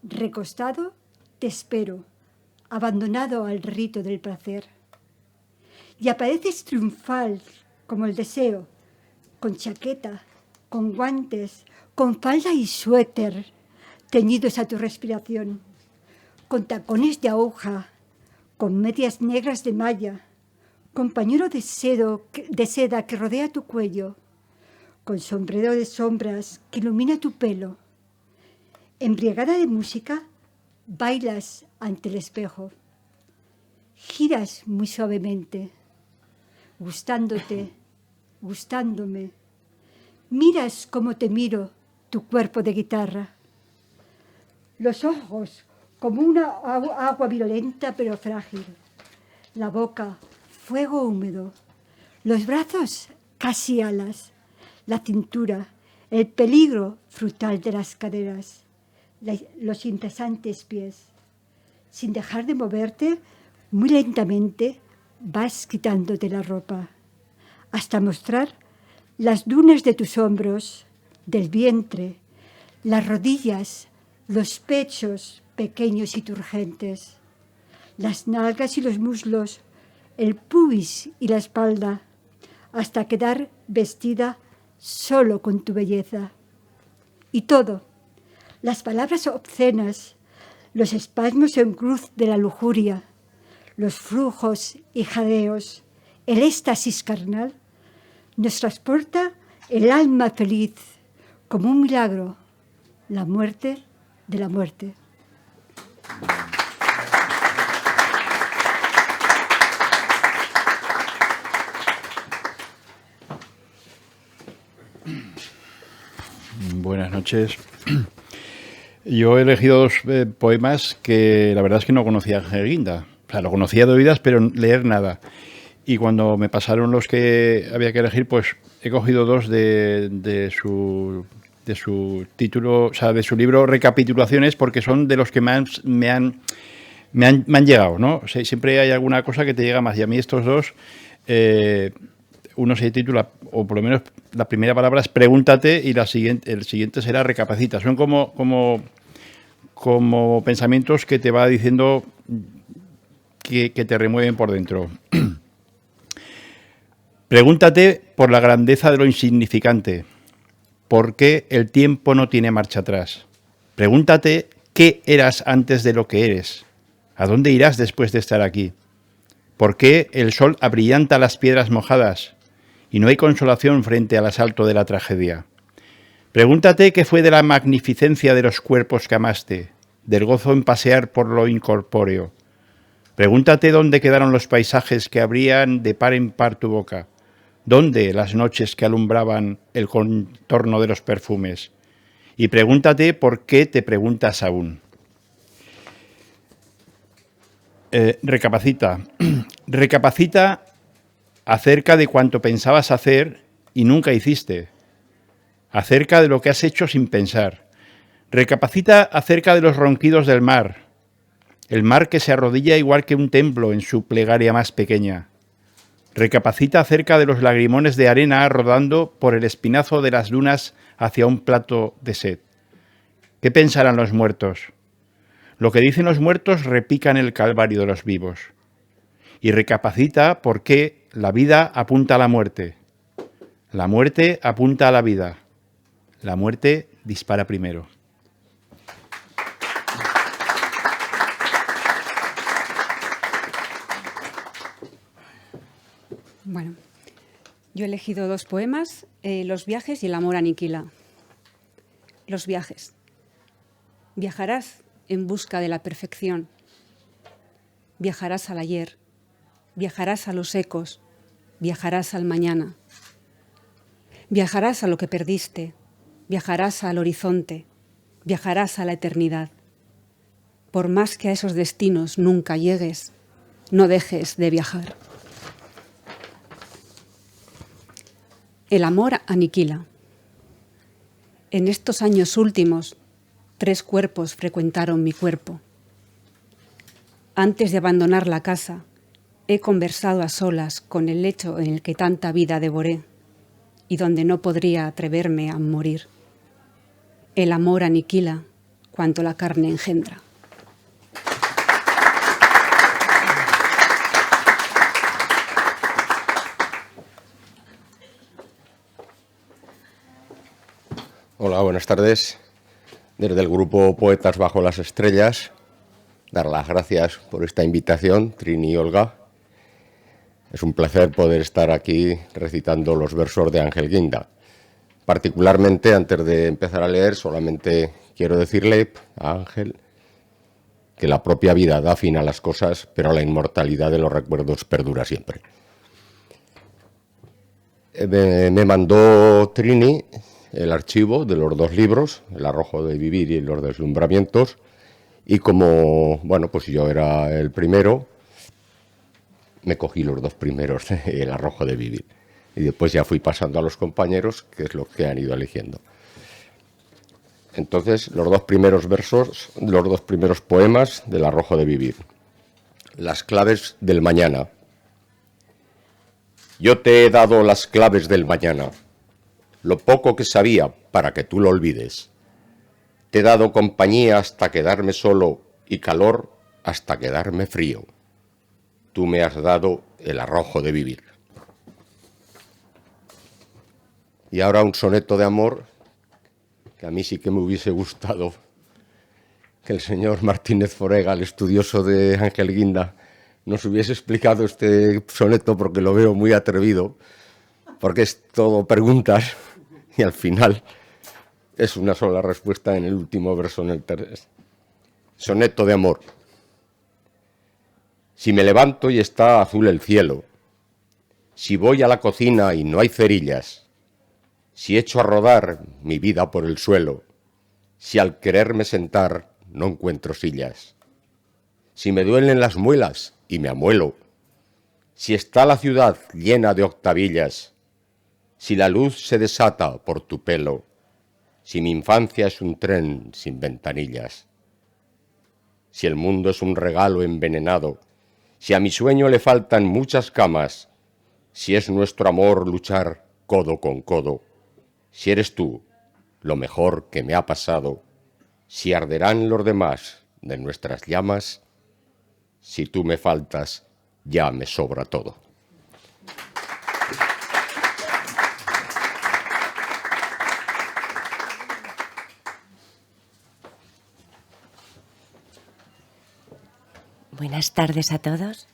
[SPEAKER 14] recostado, te espero, abandonado al rito del placer. Y apareces triunfal como el deseo, con chaqueta, con guantes, con falda y suéter, teñidos a tu respiración, con tacones de aguja, con medias negras de malla, con pañuelo de seda que rodea tu cuello, con sombrero de sombras que ilumina tu pelo. Embriagada de música, bailas ante el espejo. Giras muy suavemente, gustándote, gustándome. Miras cómo te miro, tu cuerpo de guitarra. Los ojos como una agua violenta pero frágil. La boca, fuego húmedo. Los brazos, casi alas. La cintura, el peligro frutal de las caderas. Los incesantes pies. Sin dejar de moverte, muy lentamente, vas quitándote la ropa, hasta mostrar las dunas de tus hombros, del vientre, las rodillas, los pechos pequeños y turgentes, las nalgas y los muslos, el pubis y la espalda, hasta quedar vestida solo con tu belleza. Y todo, las palabras obscenas, los espasmos en cruz de la lujuria, los flujos y jadeos, el éxtasis carnal, nos transporta el alma feliz como un milagro, la muerte de la muerte.
[SPEAKER 15] Buenas noches. Yo he elegido dos poemas que la verdad es que no conocía a Ángel Guinda. O sea, lo conocía de oídas, pero leer nada. Y cuando me pasaron los que había que elegir, pues he cogido dos de su título, o sea, de su libro Recapitulaciones, porque son de los que más me han llegado, ¿no? O sea, siempre hay alguna cosa que te llega más. Y a mí estos dos, uno se titula, o por lo menos la primera palabra es pregúntate y el siguiente será recapacita. Son como pensamientos que te va diciendo que te remueven por dentro. Pregúntate por la grandeza de lo insignificante. ¿Por qué el tiempo no tiene marcha atrás? Pregúntate qué eras antes de lo que eres. ¿A dónde irás después de estar aquí? ¿Por qué el sol abrillanta las piedras mojadas y no hay consolación frente al asalto de la tragedia? Pregúntate qué fue de la magnificencia de los cuerpos que amaste, del gozo en pasear por lo incorpóreo. Pregúntate dónde quedaron los paisajes que abrían de par en par tu boca. ¿Dónde las noches que alumbraban el contorno de los perfumes? Y pregúntate por qué te preguntas aún. Recapacita. Recapacita acerca de cuanto pensabas hacer y nunca hiciste. Acerca de lo que has hecho sin pensar. Recapacita acerca de los ronquidos del mar. El mar que se arrodilla igual que un templo en su plegaria más pequeña. Recapacita acerca de los lagrimones de arena rodando por el espinazo de las dunas hacia un plato de sed. ¿Qué pensarán los muertos? Lo que dicen los muertos repica en el calvario de los vivos. Y recapacita por qué la vida apunta a la muerte. La muerte apunta a la vida. La muerte dispara primero.
[SPEAKER 13] Bueno, yo he elegido dos poemas, Los viajes y El amor aniquila. Los viajes. Viajarás en busca de la perfección. Viajarás al ayer. Viajarás a los ecos. Viajarás al mañana. Viajarás a lo que perdiste. Viajarás al horizonte. Viajarás a la eternidad. Por más que a esos destinos nunca llegues, no dejes de viajar. El amor aniquila. En estos años últimos, 3 cuerpos frecuentaron mi cuerpo. Antes de abandonar la casa, he conversado a solas con el lecho en el que tanta vida devoré y donde no podría atreverme a morir. El amor aniquila cuanto la carne engendra.
[SPEAKER 16] Hola, buenas tardes. Desde el grupo Poetas Bajo las Estrellas, dar las gracias por esta invitación, Trini y Olga. Es un placer poder estar aquí recitando los versos de Ángel Guinda. Particularmente, antes de empezar a leer, solamente quiero decirle a Ángel que la propia vida da fin a las cosas, pero la inmortalidad de los recuerdos perdura siempre. Me mandó Trini el archivo de los 2 libros, El arrojo de vivir y Los deslumbramientos, y como, bueno, pues yo era el primero, me cogí los 2 primeros, El arrojo de vivir, y después ya fui pasando a los compañeros, que es lo que han ido eligiendo. Entonces, los 2 primeros versos, los 2 primeros poemas del arrojo de vivir. Las claves del mañana. Yo te he dado las claves del mañana, lo poco que sabía para que tú lo olvides. Te he dado compañía hasta quedarme solo y calor hasta quedarme frío. Tú me has dado el arrojo de vivir. Y ahora un soneto de amor que a mí sí que me hubiese gustado que el señor Martínez Forega, el estudioso de Ángel Guinda, nos hubiese explicado este soneto, porque lo veo muy atrevido, porque es todo preguntas y al final es una sola respuesta en el último verso, en el soneto de amor. Si me levanto y está azul el cielo, si voy a la cocina y no hay cerillas, si echo a rodar mi vida por el suelo, si al quererme sentar no encuentro sillas, si me duelen las muelas y me amuelo, si está la ciudad llena de octavillas, si la luz se desata por tu pelo, si mi infancia es un tren sin ventanillas, si el mundo es un regalo envenenado, si a mi sueño le faltan muchas camas, si es nuestro amor luchar codo con codo, si eres tú lo mejor que me ha pasado, si arderán los demás de nuestras llamas, si tú me faltas, ya me sobra todo.
[SPEAKER 17] Buenas tardes a todos.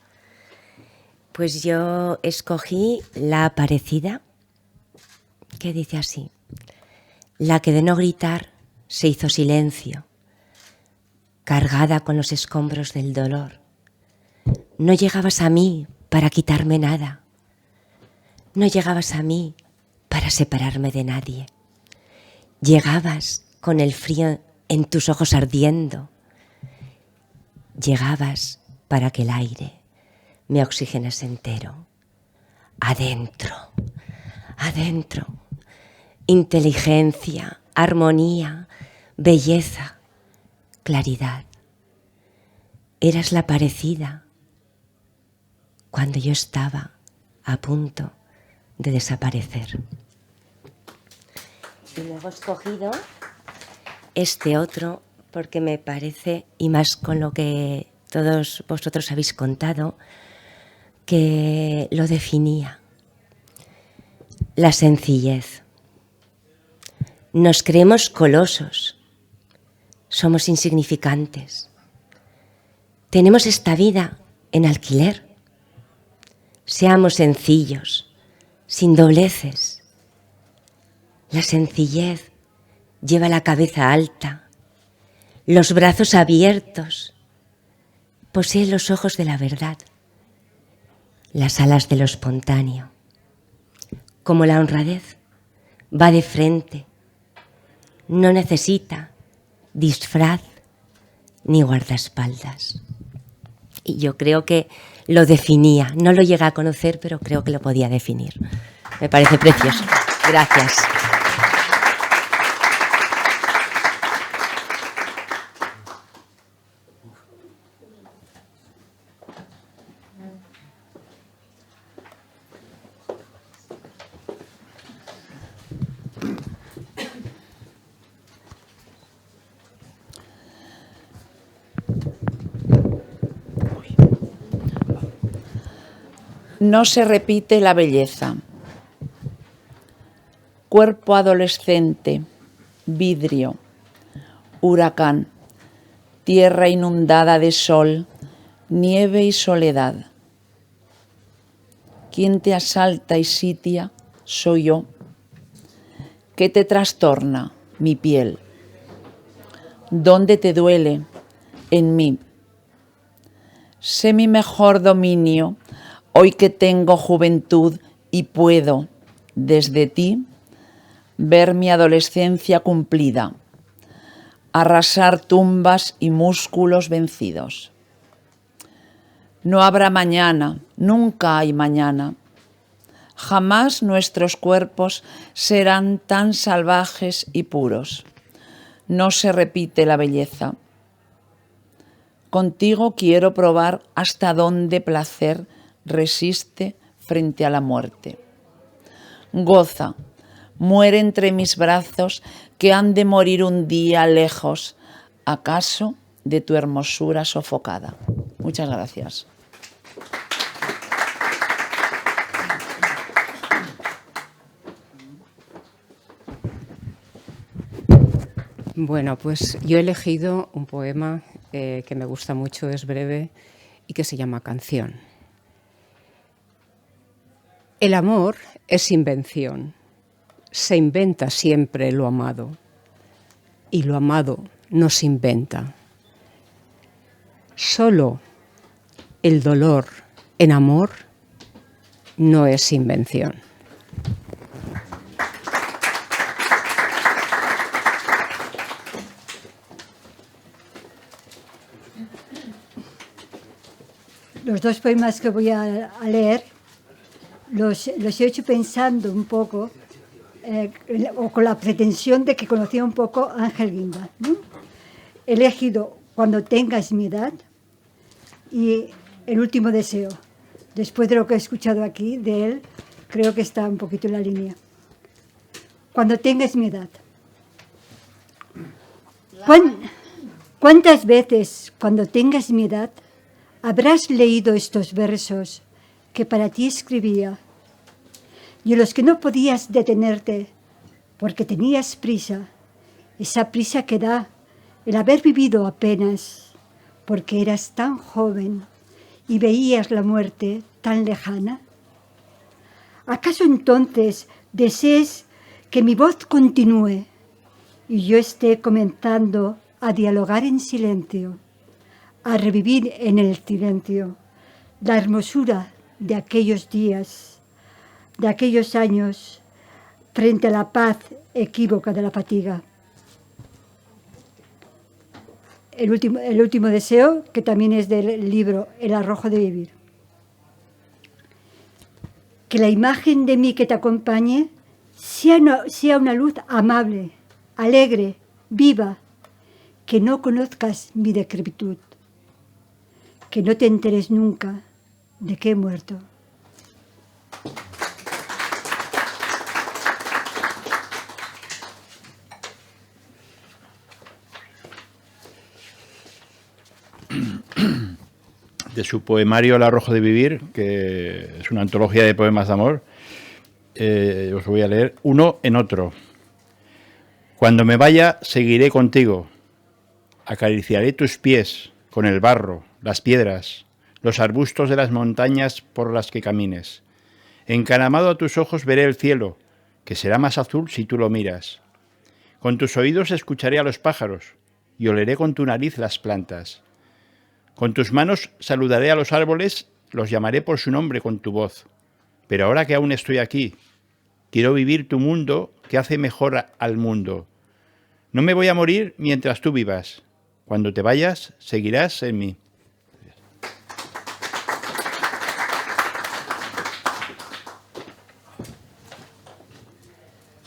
[SPEAKER 17] Pues yo escogí La Aparecida, que dice así: la que de no gritar se hizo silencio, cargada con los escombros del dolor. No llegabas a mí para quitarme nada, no llegabas a mí para separarme de nadie. Llegabas con el frío en tus ojos ardiendo, llegabas para que el aire me oxigenase entero. Adentro, adentro, inteligencia, armonía, belleza, claridad. Eras la parecida cuando yo estaba a punto de desaparecer. Y luego he escogido este otro porque me parece, y más con lo que todos vosotros habéis contado, que lo definía. La sencillez. Nos creemos colosos, somos insignificantes. Tenemos esta vida en alquiler. Seamos sencillos, sin dobleces. La sencillez lleva la cabeza alta, los brazos abiertos, posee los ojos de la verdad, las alas de lo espontáneo. Como la honradez, va de frente, no necesita disfraz ni guardaespaldas. Y yo creo que lo definía, no lo llegué a conocer, pero creo que lo podía definir. Me parece precioso. Gracias.
[SPEAKER 12] No se repite la belleza. Cuerpo adolescente, vidrio, huracán, tierra inundada de sol, nieve y soledad. Quien te asalta y sitia soy yo. ¿Qué te trastorna? Mi piel. ¿Dónde te duele? En mí. Sé mi mejor dominio, hoy que tengo juventud y puedo, desde ti, ver mi adolescencia cumplida, arrasar tumbas y músculos vencidos. No habrá mañana, nunca hay mañana. Jamás nuestros cuerpos serán tan salvajes y puros. No se repite la belleza. Contigo quiero probar hasta dónde placer resiste frente a la muerte. Goza, muere entre mis brazos, que han de morir un día lejos, acaso de tu hermosura sofocada. Muchas gracias.
[SPEAKER 13] Bueno, pues yo he elegido un poema que me gusta mucho, es breve y que se llama Canción. El amor es invención. Se inventa siempre lo amado y lo amado no se inventa. Solo el dolor en amor no es invención.
[SPEAKER 14] Los dos poemas que voy a leer los he hecho pensando un poco o con la pretensión de que conocía un poco a Ángel Guinda, ¿no? He elegido Cuando tengas mi edad y El último deseo. Después de lo que he escuchado aquí de él, creo que está un poquito en la línea. Cuando tengas mi edad. ¿Cuántas veces, cuando tengas mi edad, habrás leído estos versos que para ti escribía y en los que no podías detenerte porque tenías prisa, esa prisa que da el haber vivido apenas porque eras tan joven y veías la muerte tan lejana? ¿Acaso entonces desees que mi voz continúe y yo esté comenzando a dialogar en silencio, a revivir en el silencio la hermosura de aquellos días, de aquellos años, frente a la paz equívoca de la fatiga? El último deseo, que también es del libro El arrojo de vivir. Que la imagen de mí que te acompañe sea una luz amable, alegre, viva, que no conozcas mi decrepitud, que no te enteres nunca de que he muerto.
[SPEAKER 15] De su poemario El arrojo de vivir, que es una antología de poemas de amor, os voy a leer uno en otro. Cuando me vaya, seguiré contigo. Acariciaré tus pies con el barro, las piedras, los arbustos de las montañas por las que camines. Encaramado a tus ojos veré el cielo, que será más azul si tú lo miras. Con tus oídos escucharé a los pájaros y oleré con tu nariz las plantas. Con tus manos saludaré a los árboles, los llamaré por su nombre con tu voz. Pero ahora que aún estoy aquí, quiero vivir tu mundo que hace mejor al mundo. No me voy a morir mientras tú vivas. Cuando te vayas, seguirás en mí.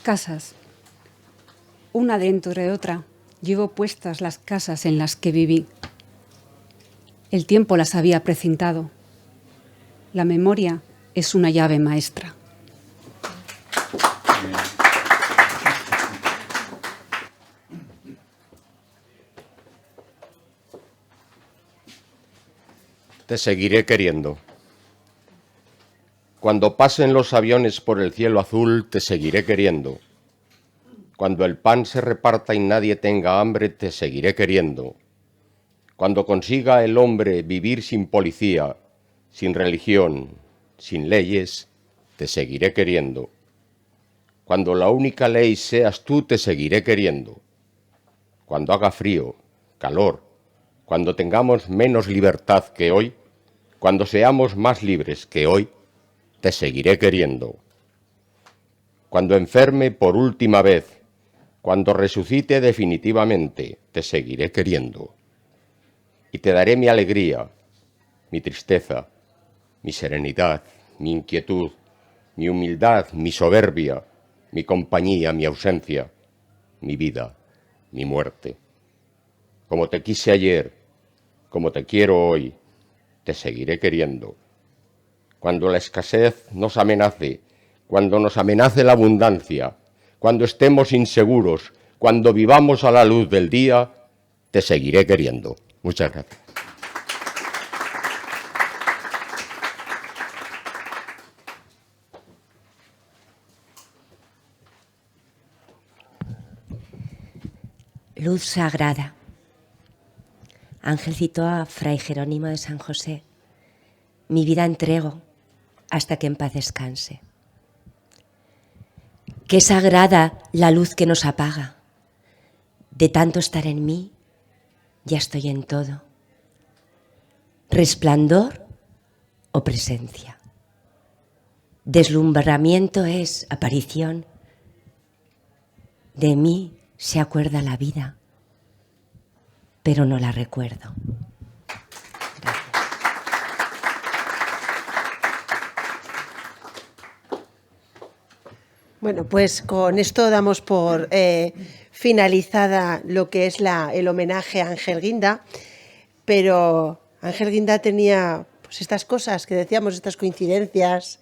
[SPEAKER 13] Casas. Una dentro de otra, llevo puestas las casas en las que viví. El tiempo las había precintado. La memoria es una llave maestra.
[SPEAKER 16] Te seguiré queriendo. Cuando pasen los aviones por el cielo azul, te seguiré queriendo. Cuando el pan se reparta y nadie tenga hambre, te seguiré queriendo. Cuando consiga el hombre vivir sin policía, sin religión, sin leyes, te seguiré queriendo. Cuando la única ley seas tú, te seguiré queriendo. Cuando haga frío, calor, cuando tengamos menos libertad que hoy, cuando seamos más libres que hoy, te seguiré queriendo. Cuando enferme por última vez, cuando resucite definitivamente, te seguiré queriendo. Y te daré mi alegría, mi tristeza, mi serenidad, mi inquietud, mi humildad, mi soberbia, mi compañía, mi ausencia, mi vida, mi muerte. Como te quise ayer, como te quiero hoy, te seguiré queriendo. cuando la escasez nos amenace, cuando nos amenace la abundancia, cuando estemos inseguros, cuando vivamos a la luz del día, te seguiré queriendo. Muchas gracias.
[SPEAKER 17] Luz sagrada. Ángel citó a Fray Jerónimo de San José. Mi vida entrego hasta que en paz descanse. Qué sagrada la luz que nos apaga. De tanto estar en mí, ya estoy en todo. Resplandor o presencia. Deslumbramiento es aparición. De mí se acuerda la vida, pero no la recuerdo.
[SPEAKER 18] Bueno, pues con esto damos por finalizada lo que es el homenaje a Ángel Guinda, pero Ángel Guinda tenía pues estas cosas que decíamos, estas coincidencias,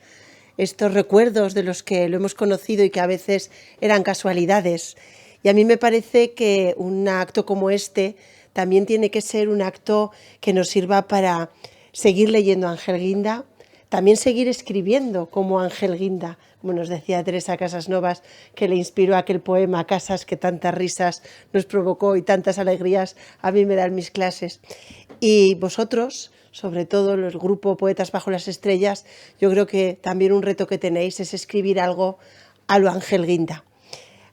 [SPEAKER 18] estos recuerdos de los que lo hemos conocido y que a veces eran casualidades. Y a mí me parece que un acto como este también tiene que ser un acto que nos sirva para seguir leyendo a Ángel Guinda, también seguir escribiendo como Ángel Guinda, como nos decía Teresa Casasnovas, que le inspiró aquel poema Casas que tantas risas nos provocó y tantas alegrías a mí me dan mis clases. Y vosotros, sobre todo el grupo Poetas Bajo las Estrellas, yo creo que también un reto que tenéis es escribir algo a lo Ángel Guinda.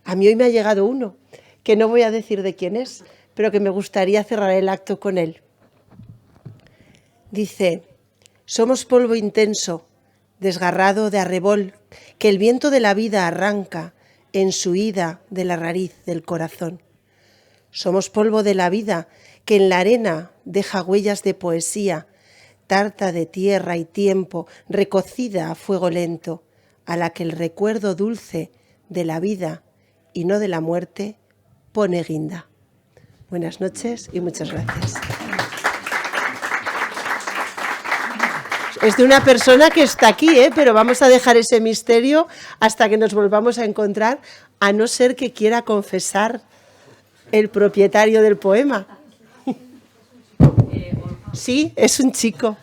[SPEAKER 18] A mí hoy me ha llegado uno, que no voy a decir de quién es, pero que me gustaría cerrar el acto con él. Dice: somos polvo intenso, desgarrado de arrebol, que el viento de la vida arranca en su ida de la raíz del corazón. Somos polvo de la vida, que en la arena deja huellas de poesía, tarta de tierra y tiempo, recocida a fuego lento, a la que el recuerdo dulce de la vida y no de la muerte pone guinda. Buenas noches y muchas gracias. Es de una persona que está aquí, pero vamos a dejar ese misterio hasta que nos volvamos a encontrar, a no ser que quiera confesar el propietario del poema. Sí, es un chico.